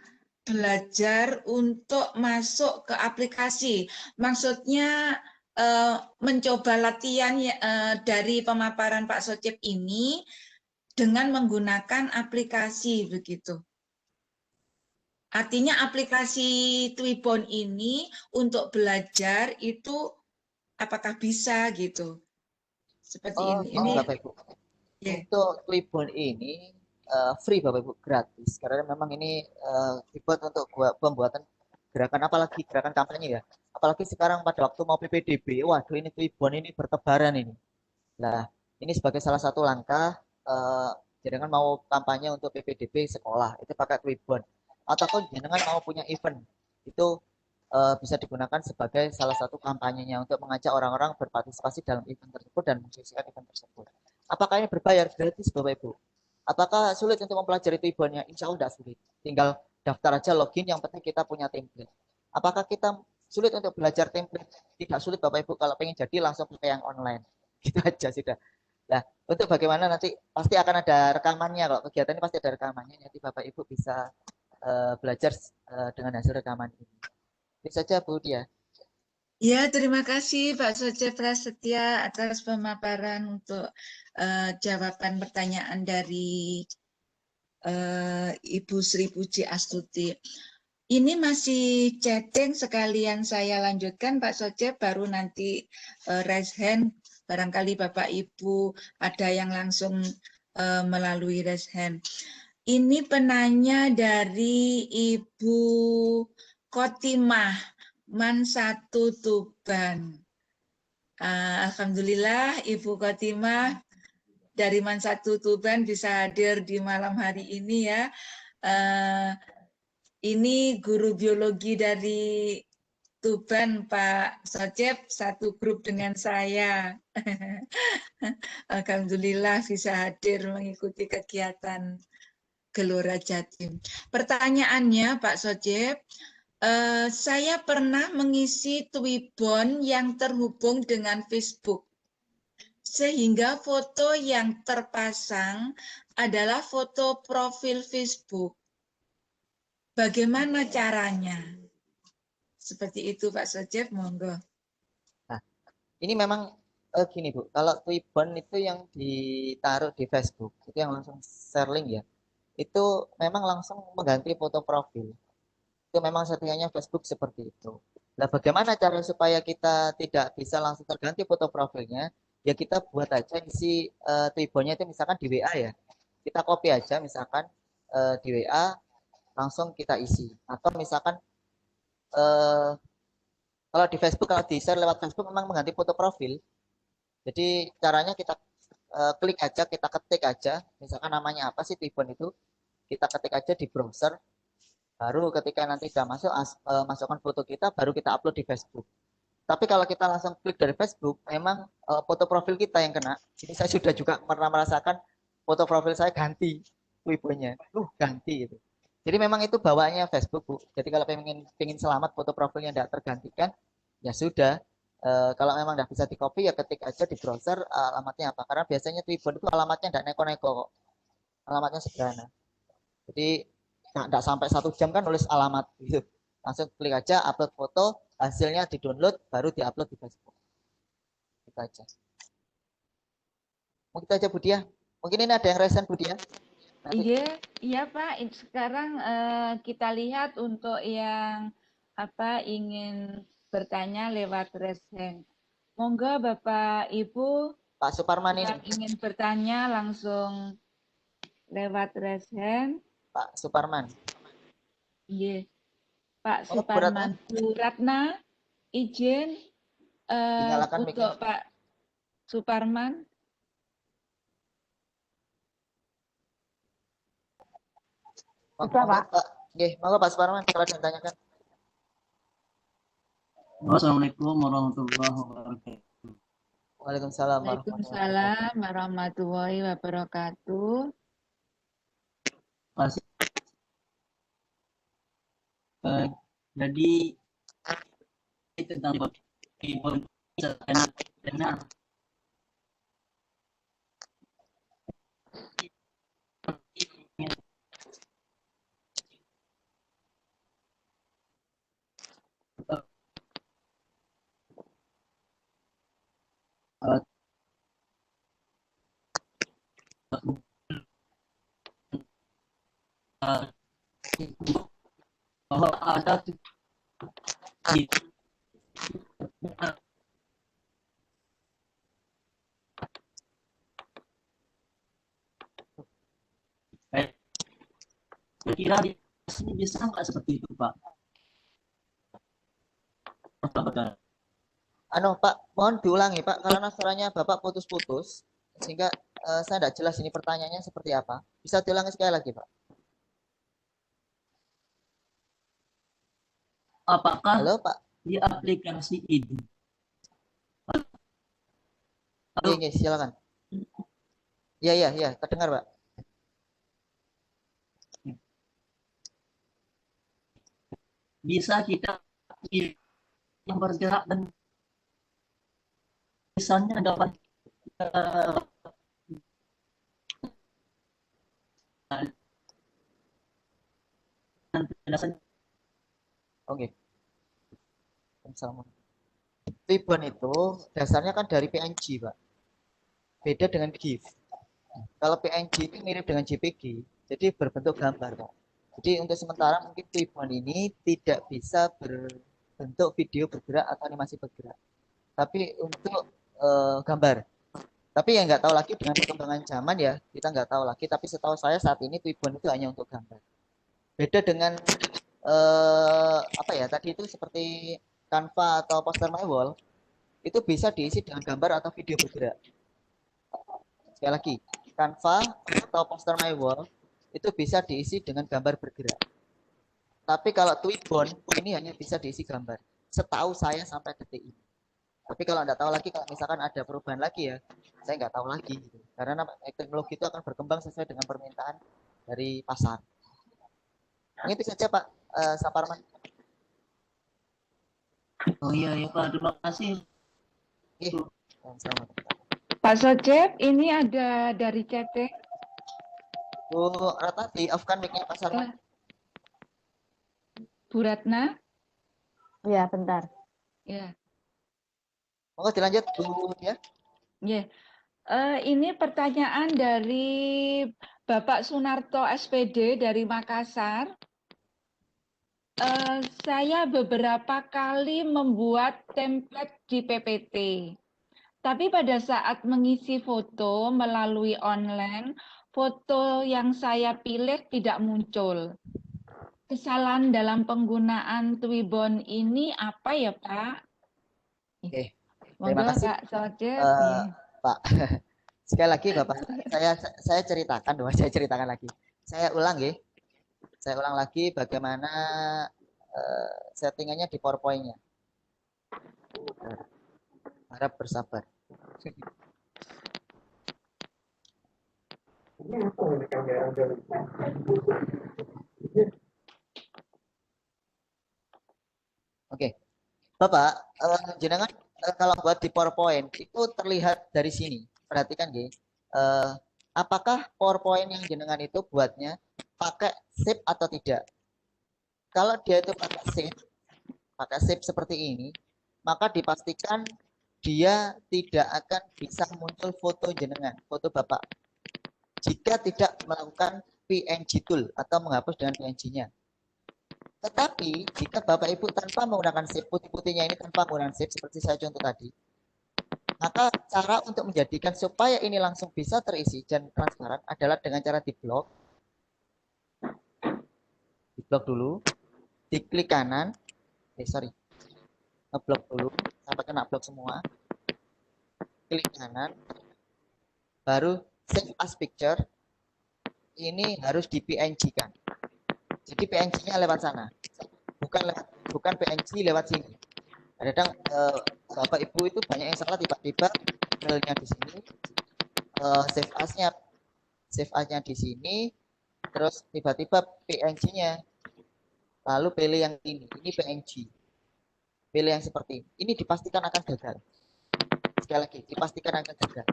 belajar untuk masuk ke aplikasi. Maksudnya mencoba latihan dari pemaparan Pak Socep ini dengan menggunakan aplikasi begitu. Artinya aplikasi Twibbon ini untuk belajar itu apakah bisa gitu? Seperti ini. Ini Bapak Ibu. Yeah. Untuk Twibbon ini free Bapak Ibu, gratis. Karena memang ini dibuat untuk pembuatan gerakan, apalagi gerakan kampanye ya. Apalagi sekarang pada waktu mau PPDB, waduh ini Twibbon ini bertebaran ini. Nah, ini sebagai salah satu langkah jenengan mau kampanye untuk PPDB sekolah, itu pakai Twibbon. Ataupun jenengan mau punya event, itu bisa digunakan sebagai salah satu kampanyenya untuk mengajak orang-orang berpartisipasi dalam event tersebut dan mensukseskan event tersebut. Apakah ini berbayar? Gratis Bapak Ibu. Apakah sulit untuk mempelajari Twibbonnya? Insya Allah tidak sulit. Tinggal daftar aja, login, yang penting kita punya template. Apakah kita sulit untuk belajar template? Tidak sulit Bapak Ibu, kalau pengen jadi langsung pakai yang online. Gitu aja sudah. Nah, untuk bagaimana nanti pasti akan ada rekamannya, kalau kegiatan ini pasti ada rekamannya, nanti Bapak Ibu bisa belajar dengan hasil rekaman ini. Itu saja Bu Dia. Ya, terima kasih Pak Socep Prasetya atas pemaparan untuk jawaban pertanyaan dari Ibu Sri Puji Astuti. Ini masih chatting, sekalian saya lanjutkan Pak Socep, baru nanti raise hand, barangkali Bapak Ibu ada yang langsung melalui raise hand. Ini penanya dari Ibu Kotimah, Man 1 Tuban. Alhamdulillah Ibu Kotimah dari Man 1 Tuban bisa hadir di malam hari ini ya. Ini guru biologi dari Tuban Pak Socep, satu grup dengan saya. Alhamdulillah bisa hadir mengikuti kegiatan Gelora Jatim. Pertanyaannya Pak Socep, saya pernah mengisi Twibbon yang terhubung dengan Facebook. sehingga foto yang terpasang adalah foto profil Facebook. Bagaimana caranya? Seperti itu Pak Sojep, monggo. Nah, ini memang gini Bu, kalau Twibbon itu yang ditaruh di Facebook, itu yang langsung share link ya, itu memang langsung mengganti foto profil. Itu memang settingannya Facebook seperti itu. Nah, bagaimana cara supaya kita tidak bisa langsung terganti foto profilnya? Ya kita buat aja isi Twibbonnya itu misalkan di WA ya. Kita copy aja misalkan di WA langsung kita isi. Atau misalkan eh, kalau di Facebook, kalau di share lewat Facebook memang mengganti foto profil. Jadi caranya kita klik aja, kita ketik aja, misalkan namanya apa sih Twibbon itu, kita ketik aja di browser, baru ketika nanti sudah masuk, masukkan foto kita, baru kita upload di Facebook. Tapi kalau kita langsung klik dari Facebook, memang foto profil kita yang kena. Ini saya sudah juga pernah merasakan foto profil saya ganti Twibbonnya, ganti gitu. Jadi memang itu bawaannya Facebook Bu. Jadi kalau pengen selamat foto profilnya tidak tergantikan, ya sudah. Kalau memang tidak bisa di copy ya ketik aja di browser alamatnya apa. Karena biasanya Twibbon itu alamatnya tidak neko-neko kok. Alamatnya sederhana. Jadi tidak sampai 1 jam kan nulis alamat gitu. Langsung klik aja upload foto, hasilnya di download baru diupload di Facebook. Gitu aja. Mungkin aja Bu Dia. Mungkin ini ada yang resen Bu Dia. Iya Pak. Sekarang kita lihat untuk yang ingin bertanya lewat raise hand. Monggo Bapak Ibu Pak Suparman ini. yang ingin bertanya langsung lewat raise hand. Pak Suparman. Iya. Pak Suparman Suratna izin untuk Pak Suparman. Bisa, Pak. Monggo Pak Suparman kalau ditanyakan. Assalamualaikum warahmatullahi wabarakatuh. Waalaikumsalam warahmatullahi wabarakatuh. Jadi tentang Twibbon benar. Bahwa ada kira di sini bisa nggak seperti itu Pak? Pak, mohon diulangi Pak, karena suaranya Bapak putus-putus, sehingga saya tidak jelas ini pertanyaannya seperti apa. Bisa diulangi sekali lagi Pak? Apakah Halo Pak? di aplikasi ini? Iya, silakan. Iya, terdengar Pak. Bisa kita yang bergerak dan misalnya dapat penjelasan. Oke. Twibbon itu dasarnya kan dari PNG Pak. Beda dengan GIF. Kalau PNG itu mirip dengan JPG, jadi berbentuk gambar Pak. Jadi untuk sementara mungkin Twibbon ini tidak bisa berbentuk video bergerak atau animasi bergerak, tapi untuk gambar. Tapi ya nggak tahu lagi dengan perkembangan zaman ya, kita nggak tahu lagi. Tapi setahu saya saat ini Twibbon itu hanya untuk gambar. Beda dengan tadi itu seperti Canva atau Poster My Wall, itu bisa diisi dengan gambar atau video bergerak. Sekali lagi, Canva atau Poster My Wall itu bisa diisi dengan gambar bergerak. Tapi kalau Twibbon ini hanya bisa diisi gambar. Setahu saya sampai detik ini. Tapi kalau Anda tahu lagi, kalau misalkan ada perubahan lagi ya, saya nggak tahu lagi. Gitu. Karena teknologi itu akan berkembang sesuai dengan permintaan dari pasar. Mungkin itu saja Pak Saparman. Oh iya Pak, terima kasih. Selamat. Pak Socep, ini ada dari chatting. Bu Rata, di off kan mic-nya Pak Salman. Bu Ratna, Ya, bentar. ya, Monggo dilanjut Bu ya. ya. Ini pertanyaan dari Bapak Sunarto SPD dari Makassar. Saya beberapa kali membuat template di PPT, tapi pada saat mengisi foto melalui online, foto yang saya pilih tidak muncul. Kesalahan dalam penggunaan Twibbon ini apa ya, Pak? Oke, terima Monggo, kasih Pak Socep. eh, Pak. Sekali lagi Bapak, saya ceritakan dong, saya ceritakan lagi. Saya ulang ya. Saya ulang lagi bagaimana settingannya di PowerPoint-nya. Harap bersabar. Oke, Bapak, jenengan kalau buat di PowerPoint itu terlihat dari sini. Perhatikan ya. Apakah PowerPoint yang jenengan itu buatnya pakai shape atau tidak? Kalau dia itu pakai shape seperti ini, maka dipastikan dia tidak akan bisa muncul foto jenengan, foto Bapak. Jika tidak melakukan PNG tool atau menghapus dengan PNG-nya. Tetapi jika Bapak Ibu tanpa menggunakan shape, putih-putihnya ini tanpa menggunakan shape seperti saya contoh tadi, maka cara untuk menjadikan supaya ini langsung bisa terisi dan transparan adalah dengan cara diblok dulu, diklik kanan, ngeblok dulu sampai kena blok semua, klik kanan, baru save as picture, ini harus di PNG-kan. Jadi PNG-nya lewat sana, bukan PNG lewat sini. Kadang Bapak Ibu itu banyak yang salah, tiba-tiba filenya di sini, save as-nya di sini, terus tiba-tiba PNG-nya, lalu pilih yang ini PNG, pilih yang seperti ini dipastikan akan gagal. Sekali lagi, dipastikan akan gagal.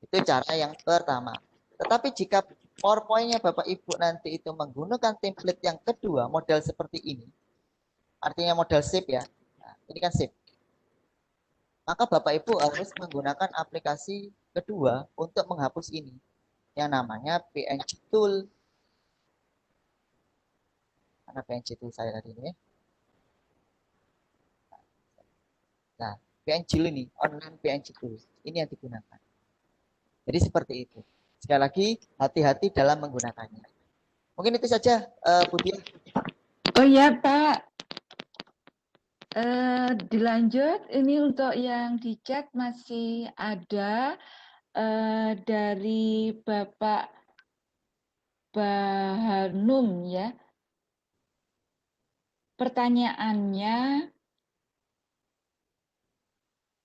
Itu cara yang pertama. Tetapi jika PowerPoint-nya Bapak Ibu nanti itu menggunakan template yang kedua, model seperti ini, artinya model shape ya, nah, ini kan shape. Maka Bapak Ibu harus menggunakan aplikasi kedua untuk menghapus ini, yang namanya PNG Tool. Mana PNG Tool saya tadi ini? Nah, PNG ini, online PNG Tool, ini yang digunakan. Jadi seperti itu. Sekali lagi, hati-hati dalam menggunakannya. Mungkin itu saja, Bu Dia. Oh ya, Pak. Dilanjut, ini untuk yang di chat masih ada dari Bapak Baharnum ya. Pertanyaannya,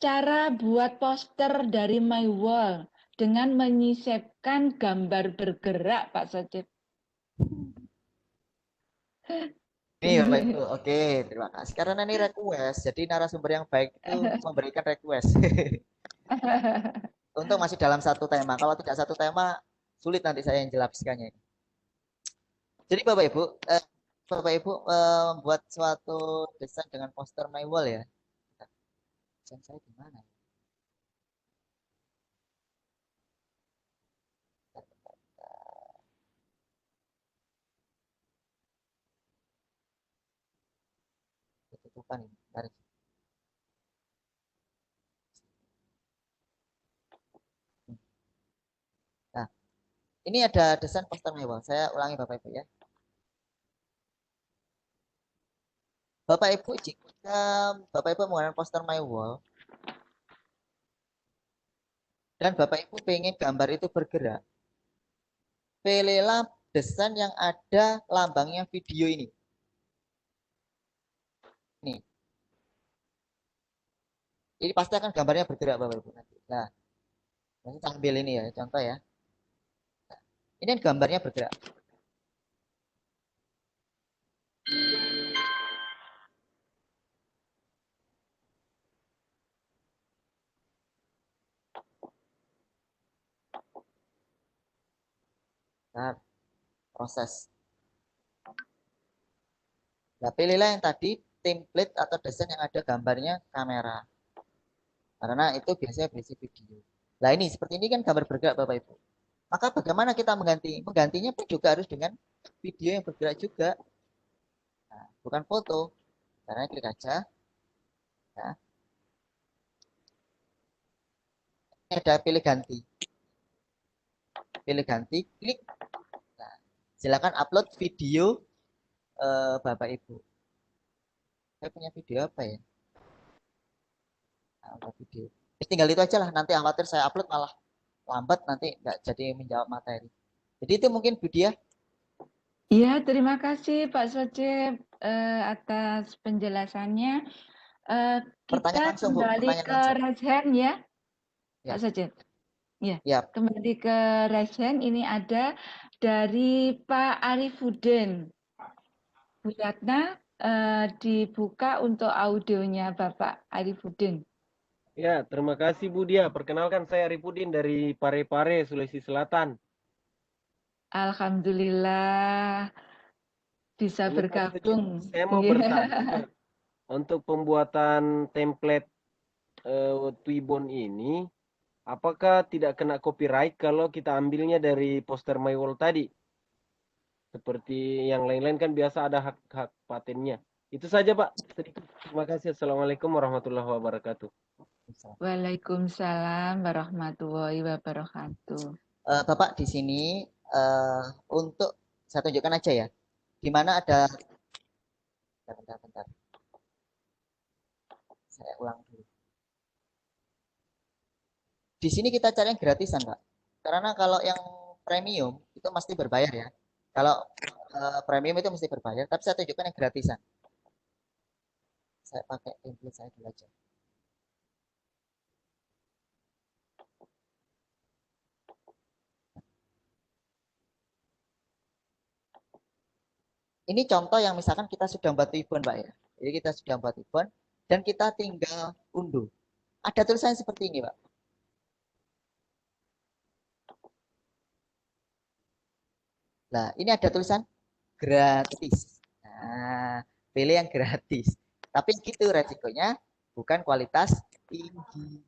cara buat poster dari My Wall dengan menyisipkan gambar bergerak, Pak Socip. Ini Bapak Ibu, oke, terima kasih. Karena ini request, jadi narasumber yang baik itu memberikan request. Untuk masih dalam satu tema. Kalau tidak satu tema, sulit nanti saya yang jelaskannya. Jadi Bapak Ibu membuat suatu desain dengan poster My Wall ya. Desain saya di mana? Tutupan ini. Tarik. Nah, ini ada desain poster My Wall. Saya ulangi Bapak Ibu ya. Bapak Ibu, jika Bapak Ibu menggunakan poster My Wall dan Bapak Ibu pengen gambar itu bergerak, pilihlah desain yang ada lambangnya video ini. Nih. Ini pasti akan gambarnya bergerak Bapak Ibu nanti. Nah, sambil ini ya, contoh ya. Ini kan gambarnya bergerak. kita proses. Nah, pilihlah yang tadi template atau desain yang ada gambarnya kamera. Karena itu biasanya berisi video. Nah ini, seperti ini kan gambar bergerak Bapak Ibu. Maka bagaimana kita mengganti? Menggantinya pun juga harus dengan video yang bergerak juga. Nah, bukan foto. Caranya klik aja. Ya. Ini ada pilih ganti. Pilih ganti, klik. Nah, silakan upload video Bapak Ibu. Saya punya video apa ya? Nah, upload video. Tinggal itu aja lah. Nanti khawatir saya upload malah lambat, nanti nggak jadi menjawab materi. Jadi itu mungkin Bu Dia. Iya, terima kasih Pak Socep atas penjelasannya. Pertanyaan Kita langsung Bu, kembali pertanyaan ke langsung. raise hand ya, Ya. Pak Socep. Ya, Ya. kembali ke raise hand. Ini ada dari Pak Arifudin. Bu Ratna, dibuka untuk audionya Bapak Arifudin. Ya, terima kasih Bu Dia. Perkenalkan saya Arifudin dari Parepare, Sulawesi Selatan. Alhamdulillah bisa Ini Pak bergabung. saya mau Iya. bertanya, untuk pembuatan template Twibbon ini, apakah tidak kena copyright kalau kita ambilnya dari poster my wall tadi? Seperti yang lain-lain kan biasa ada hak-hak patennya. Itu saja Pak. Sedikit. Terima kasih. Assalamualaikum warahmatullahi wabarakatuh. Waalaikumsalam warahmatullahi wabarakatuh. Bapak di sini untuk saya tunjukkan aja ya. Di mana ada bentar. Saya ulang dulu. Di sini kita cari yang gratisan, Pak. Karena kalau yang premium itu mesti berbayar ya. Kalau premium itu mesti berbayar, tapi saya tunjukkan yang gratisan. Saya pakai template saya dulu aja. Ini contoh yang misalkan kita sudah membuat Twibbon, Pak ya. Jadi kita sudah membuat Twibbon dan kita tinggal unduh. Ada tulisan seperti ini, Pak. Nah, ini ada tulisan gratis. Nah, pilih yang gratis. Tapi gitu resikonya bukan kualitas tinggi.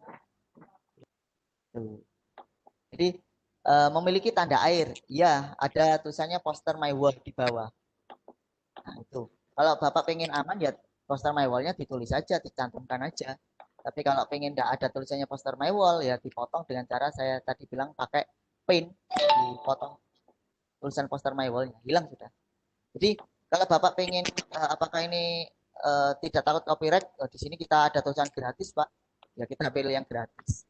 Tuh. Jadi memiliki tanda air. Ya, ada tulisannya poster my wall di bawah. Nah, itu. Kalau Bapak pengen aman ya poster my wall-nya ditulis aja, dicantumkan aja. Tapi kalau pengen tidak ada tulisannya poster my wall ya dipotong dengan cara saya tadi bilang pakai paint, dipotong tulisan poster my wall-nya, hilang sudah. Jadi kalau Bapak pengen apakah ini tidak takut copyright, di sini kita ada tulisan gratis, Pak. Ya kita pilih yang gratis.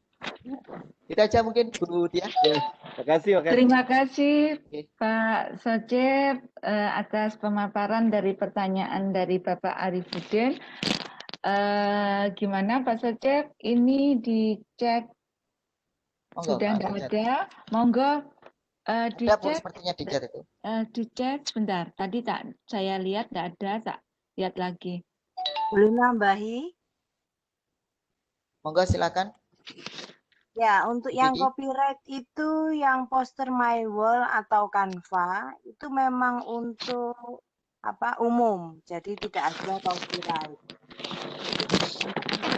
Itu aja mungkin Bu Dia. Ya, makasih. Terima kasih Pak Socep atas pemaparan dari pertanyaan dari Bapak Arifudin. Gimana Pak Socep? Ini dicek sudah tidak ada. Monggo dicek. Sepertinya dicek itu. Dicek sebentar. Tadi saya lihat tidak ada, tak lihat lagi. Boleh nambahi? Monggo silakan. Ya, untuk yang copyright itu yang poster my wall atau Canva itu memang untuk umum, jadi tidak ada copyright.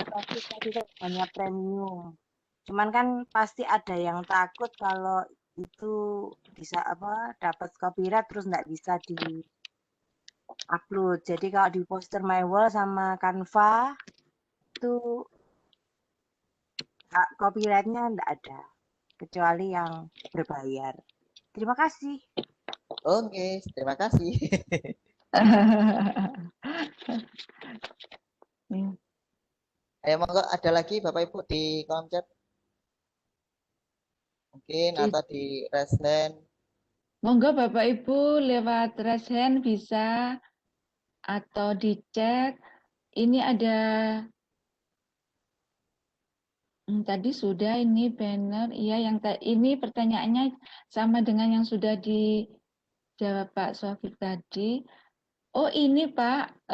Tadi hanya premium. Cuman kan pasti ada yang takut kalau itu bisa dapat copyright terus nggak bisa di upload. Jadi kalau di poster my wall sama Canva itu copyright-nya enggak ada, kecuali yang berbayar. Terima kasih. Oke, terima kasih. Ayo monggo ada lagi Bapak Ibu di kolom chat. Mungkin atau di raise hand. Monggo Bapak Ibu lewat raise hand bisa atau di chat. Ini ada tadi sudah ini banner, iya yang ini pertanyaannya sama dengan yang sudah dijawab Pak Sofik tadi. Oh ini Pak,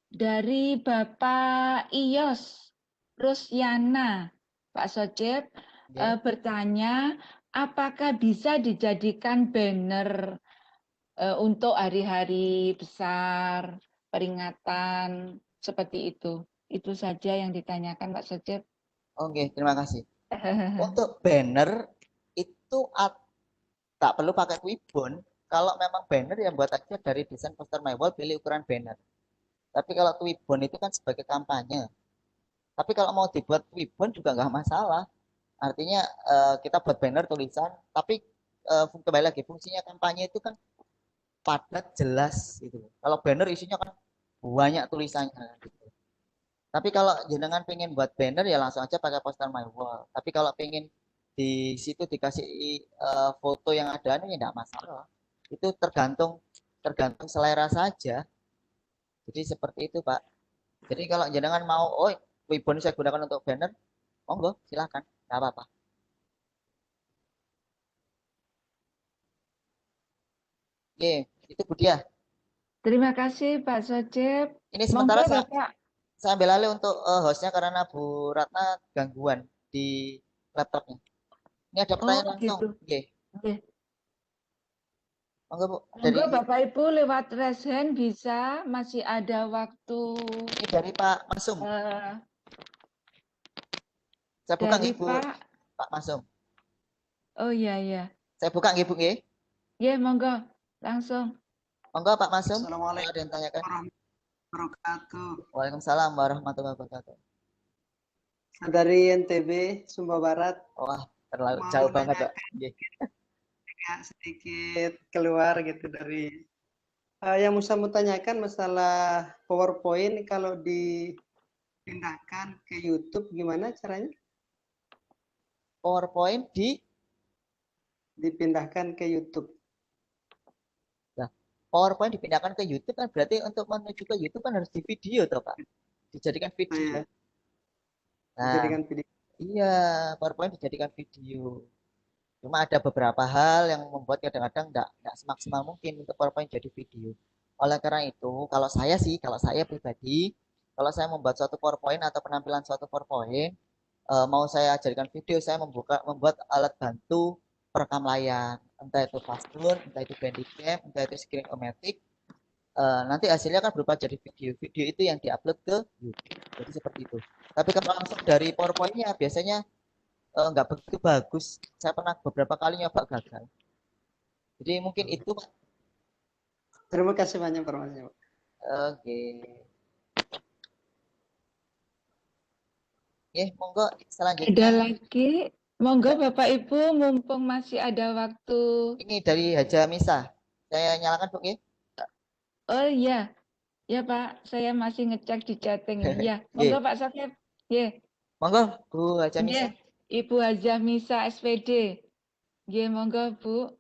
dari Bapak Iyos Rusyana, Pak Socep bertanya, apakah bisa dijadikan banner untuk hari-hari besar, peringatan, seperti itu? Itu saja yang ditanyakan Pak Socep. Oke, terima kasih. Untuk banner itu tak perlu pakai Twibbon. Kalau memang banner ya buat aja dari desain poster my wall, pilih ukuran banner. Tapi kalau Twibbon itu kan sebagai kampanye. Tapi kalau mau dibuat Twibbon juga nggak masalah. Artinya kita buat banner tulisan, tapi kembali lagi fungsinya kampanye itu kan padat, jelas gitu. Kalau banner isinya kan banyak tulisannya gitu. Tapi kalau jenengan pengen buat banner ya langsung aja pakai poster my wall. Tapi kalau pengen di situ dikasih foto yang ada ya enggak masalah. Itu tergantung selera saja. Jadi seperti itu, Pak. Jadi kalau jenengan mau, oh, Twibbon saya gunakan untuk banner, monggo, silakan, enggak apa-apa. Oke, itu Bu Dia. Terima kasih Pak Socep. Ini Monggo sementara Bapak. saya ambil alih untuk hostnya karena Bu Ratna gangguan di laptopnya. Ini ada pertanyaan langsung. Gitu. Oke. Oke. Monggo Bu. Monggo Bapak Ibu lewat raise hand bisa, masih ada waktu. Ini dari Pak Masum. Saya buka Dari Bu. Pak Masum. Oh iya iya. Saya buka nggih Bu nggih. Iya, monggo. Langsung. Monggo Pak Masum. Assalamualaikum ada yang tanyakan. warahmatullahi wabarakatuh. Waalaikumsalam warahmatullahi wabarakatuh. Dari NTB, Sumba Barat. Wah, terlalu jauh banget, Pak. Ya, sedikit keluar gitu dari yang mau tanyakan masalah PowerPoint kalau dipindahkan ke YouTube gimana caranya? PowerPoint dipindahkan ke YouTube. Nah, PowerPoint dipindahkan ke YouTube kan berarti untuk menuju ke YouTube kan harus di video toh, Pak. Dijadikan video. Nah, dijadikan video. Iya, PowerPoint dijadikan video. Cuma ada beberapa hal yang membuat kadang-kadang enggak semaksimal mungkin untuk PowerPoint jadi video. Oleh karena itu, kalau saya pribadi, kalau saya membuat suatu PowerPoint atau penampilan suatu PowerPoint, mau saya jadikan video, saya membuat alat bantu perekam layar, entah itu Fastune, entah itu Bandicam, entah itu Screen-O-Matic. Nanti hasilnya kan berupa jadi video. Video itu yang diupload ke YouTube. Jadi seperti itu. Tapi kalau langsung dari PowerPoint-nya biasanya nggak begitu bagus. Saya pernah beberapa kali nyoba gagal. Jadi mungkin itu, Pak. Terima kasih banyak informasinya, Pak. Oke. Monggo selanjutnya. Ada lagi? Monggo Bapak Ibu, mumpung masih ada waktu. Ini dari Haja Misa. Saya nyalakan, Bu. Oh iya. Ya Pak, saya masih ngecek di chatting. Ya, monggo Pak Socep. Monggo Bu Haja Misa. Ibu Haja Misa SPD. Monggo Bu.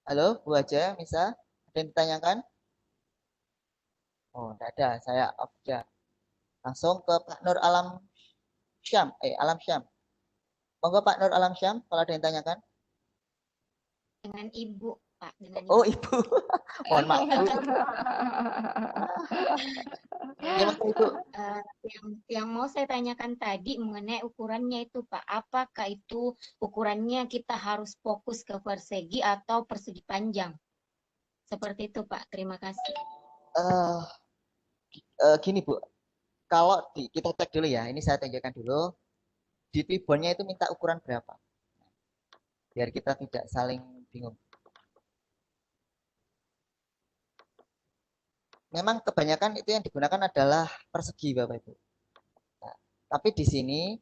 Halo Bu Haja Misa, ada yang ditanyakan? Oh, tidak ada, saya off aja. Langsung ke Pak Nur Alam Syam. Alam Syam. Monggo Pak Nur Alam Syam, kalau ada yang tanyakan. Dengan Ibu, Pak. Dengan Ibu. Oh, Ibu. Mohon maaf. Ibu. Yang mau saya tanyakan tadi mengenai ukurannya itu, Pak. Apakah itu ukurannya kita harus fokus ke persegi atau persegi panjang? Seperti itu, Pak. Terima kasih. Gini, Bu. Kalau kita cek dulu ya, ini saya tunjukkan dulu. Di Twibbonnya itu minta ukuran berapa? Biar kita tidak saling bingung. Memang kebanyakan itu yang digunakan adalah persegi, Bapak Ibu. Nah, tapi di sini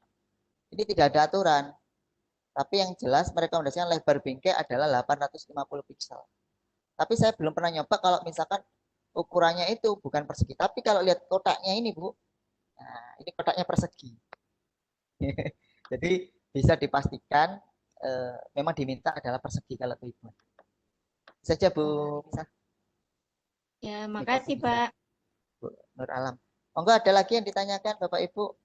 ini tidak ada aturan. Tapi yang jelas merekomendasikan lebar bingkai adalah 850 pixel. Tapi saya belum pernah nyoba kalau misalkan ukurannya itu bukan persegi. Tapi kalau lihat kotaknya ini, Bu. Nah, ini kotaknya persegi. Jadi bisa dipastikan memang diminta adalah persegi kalau Twibbon. Saja Bu. Ya, makasih Pak. Bu Nur Alam. Monggo ada lagi yang ditanyakan Bapak Ibu?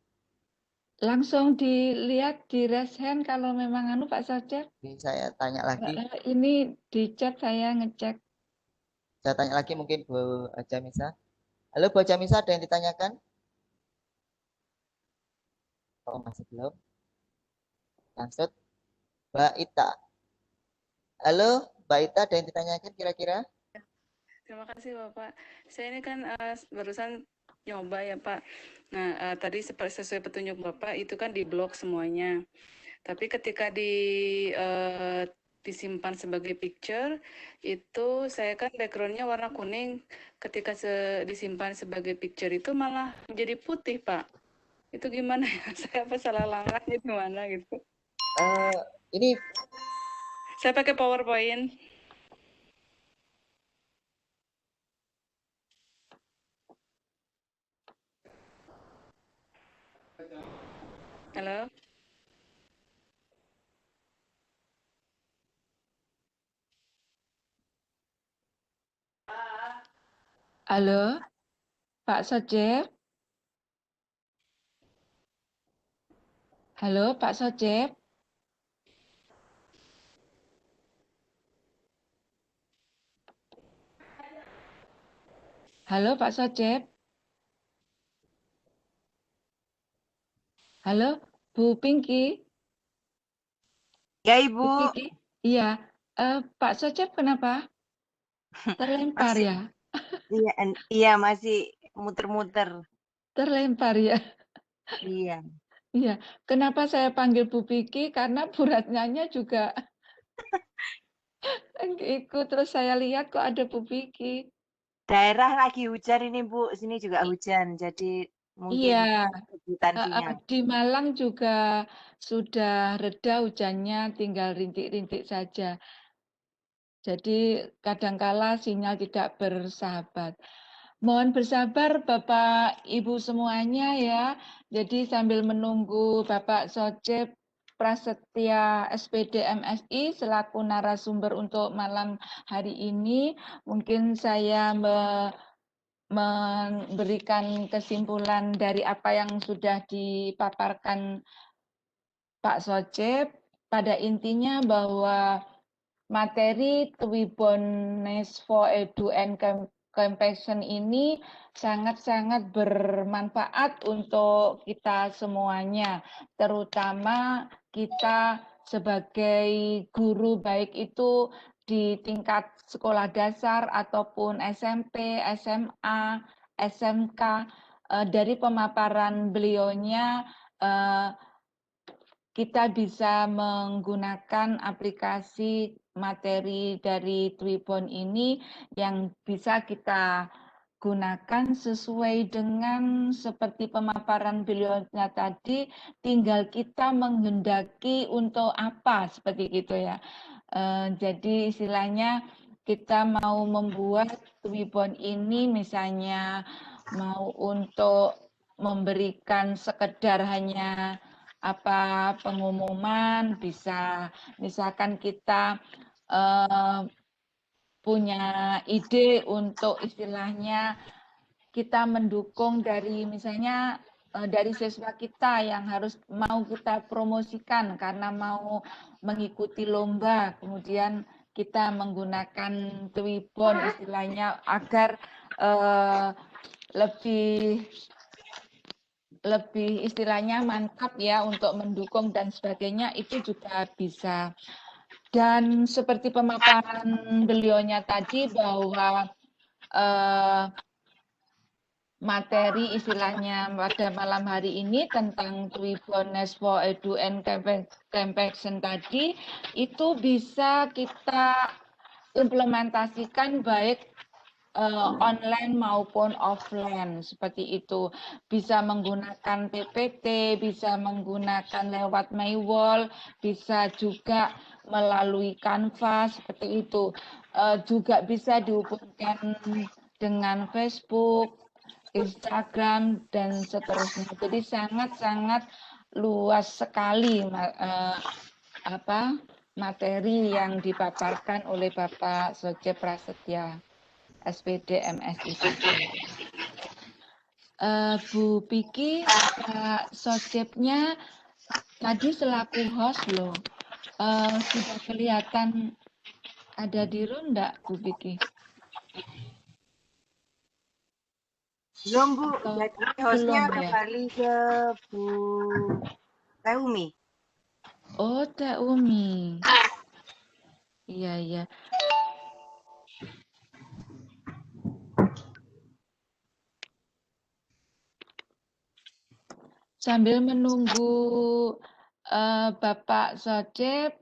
Langsung dilihat di raise hand kalau memang Pak Socep. Saya tanya lagi. Ini di chat saya ngecek. Saya tanya lagi mungkin Bu Haja Misa. Halo Bu Haja Misa, ada yang ditanyakan? Oh, masih belum. Langsung Mbak Ita. Halo, Mbak Ita, ada yang ditanyakan kira-kira? Terima kasih Bapak. Saya ini kan barusan nyoba ya Pak. Nah, tadi sesuai petunjuk Bapak itu kan di blok semuanya. Tapi ketika disimpan sebagai picture, itu saya kan backgroundnya warna kuning. Ketika disimpan sebagai picture itu malah menjadi putih Pak. Itu gimana ya? Saya apa salah langkahnya gimana gitu? Ini Saya pakai PowerPoint. Halo? Halo, Pak Sojep? Halo, Pak Sojep? Halo, Pak Sojep? Halo, Bu Pinky? Ya, Bu Ibu. Pinky? Iya, Pak Sojep kenapa? Terlempar Masih, ya? iya masih muter-muter. Terlempar ya? Iya. Iya, kenapa saya panggil Bu Pinky? Karena Bu Ratnanya juga ikut, terus saya lihat kok ada Bu Pinky. Daerah lagi hujan ini, Bu. Sini juga hujan, jadi mungkin Iya, kesulitan sinyal. di Malang juga sudah reda hujannya, tinggal rintik-rintik saja. Jadi kadangkala sinyal tidak bersahabat. Mohon bersabar Bapak Ibu semuanya ya. Jadi sambil menunggu Bapak Sojep Prasetya SPD MSI selaku narasumber untuk malam hari ini, mungkin saya memberikan kesimpulan dari apa yang sudah dipaparkan Pak Sojep. Pada intinya bahwa materi Twibbon Nesvo Edu and Compassion ini sangat-sangat bermanfaat untuk kita semuanya, terutama kita sebagai guru, baik itu di tingkat sekolah dasar ataupun SMP, SMA, SMK. Dari pemaparan beliaunya, kita bisa menggunakan aplikasi materi dari Twibbon ini yang bisa kita gunakan sesuai dengan seperti pemaparan beliaunya tadi, tinggal kita menghendaki untuk apa, seperti itu ya. Jadi istilahnya kita mau membuat Twibbon ini misalnya mau untuk memberikan sekedar hanya pengumuman, bisa misalkan kita punya ide untuk istilahnya kita mendukung dari misalnya dari siswa kita yang harus mau kita promosikan karena mau mengikuti lomba, kemudian kita menggunakan Twibbon istilahnya agar lebih istilahnya mantap ya untuk mendukung dan sebagainya, itu juga bisa. Dan seperti pemaparan beliaunya tadi bahwa materi istilahnya pada malam hari ini tentang Twibbon Nesvo Edu and Compassion tadi itu bisa kita implementasikan baik online maupun offline, seperti itu. Bisa menggunakan PPT, bisa menggunakan lewat Maywall, bisa juga melalui Canva, seperti itu. Juga bisa dihubungkan dengan Facebook, Instagram, dan seterusnya. Jadi sangat-sangat luas sekali materi yang dipaparkan oleh Bapak Sojep Prasetya SPD MSI. Bu Piki, Pak Sojepnya tadi selaku host loh. Sudah kelihatan ada di room enggak, Bu Piki? Belum, Bu. Atau Jadi hostnya belum ya? kembali ke Bu Teumi. Oh, Teh Umi. Iya, iya. Sambil menunggu Bapak Socep,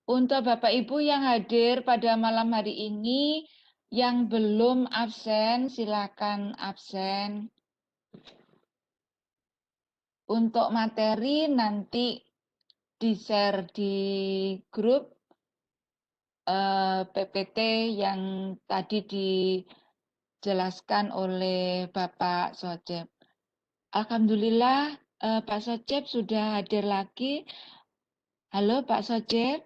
untuk Bapak Ibu yang hadir pada malam hari ini, yang belum absen, silakan absen. Untuk materi nanti di-share di grup PPT yang tadi dijelaskan oleh Bapak Socep. Alhamdulillah Pak Socep sudah hadir lagi. Halo Pak Socep.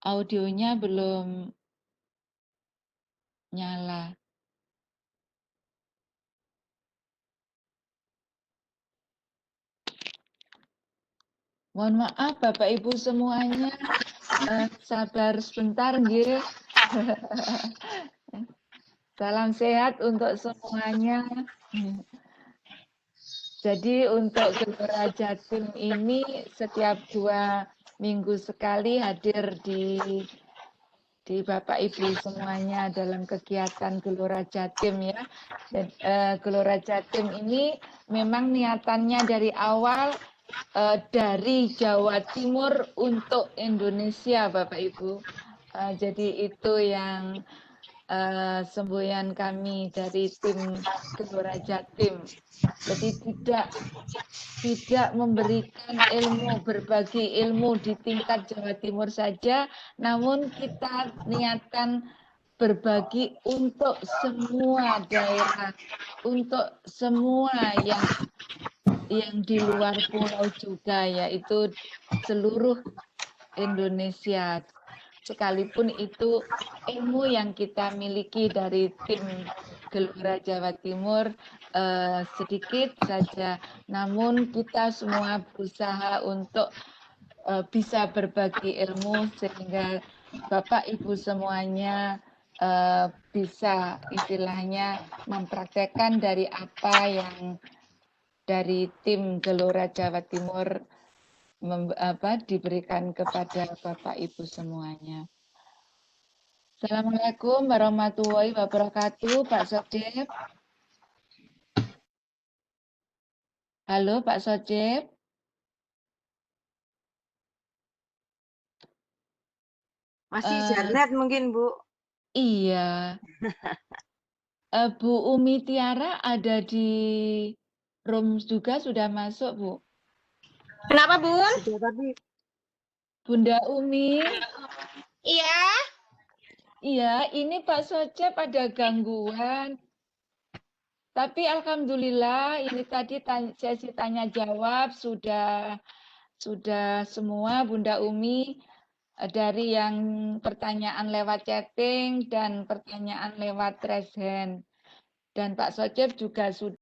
Audionya belum nyala. Mohon maaf Bapak Ibu semuanya, sabar sebentar nggih. Salam sehat untuk semuanya. Jadi untuk Gelora Jatim ini setiap 2 minggu sekali hadir di Bapak Ibu semuanya dalam kegiatan Gelora Jatim ya. Dan Gelora Jatim ini memang niatannya dari awal dari Jawa Timur untuk Indonesia Bapak Ibu. Jadi itu yang semboyan kami dari tim Gelora Jatim. Jadi tidak memberikan ilmu, berbagi ilmu di tingkat Jawa Timur saja, namun kita niatkan berbagi untuk semua daerah, untuk semua yang di luar pulau juga, yaitu seluruh Indonesia. Sekalipun itu ilmu yang kita miliki dari tim Gelora Jawa Timur sedikit saja, namun kita semua berusaha untuk bisa berbagi ilmu sehingga Bapak Ibu semuanya bisa istilahnya mempraktekkan dari apa yang dari tim Gelora Jawa Timur diberikan kepada Bapak Ibu semuanya. Assalamualaikum warahmatullahi wabarakatuh, Pak Socep. Halo, Pak Socep. Masih jarnet mungkin, Bu. Iya. Bu Umi Tiara ada di room juga, sudah masuk, Bu. Kenapa, Bun? Sudah, tapi Bunda Umi. Iya. Iya, ini Pak Socep ada gangguan. Tapi alhamdulillah ini tadi sesi tanya jawab sudah semua Bunda Umi, dari yang pertanyaan lewat chatting dan pertanyaan lewat raise hand. Dan Pak Socep juga sudah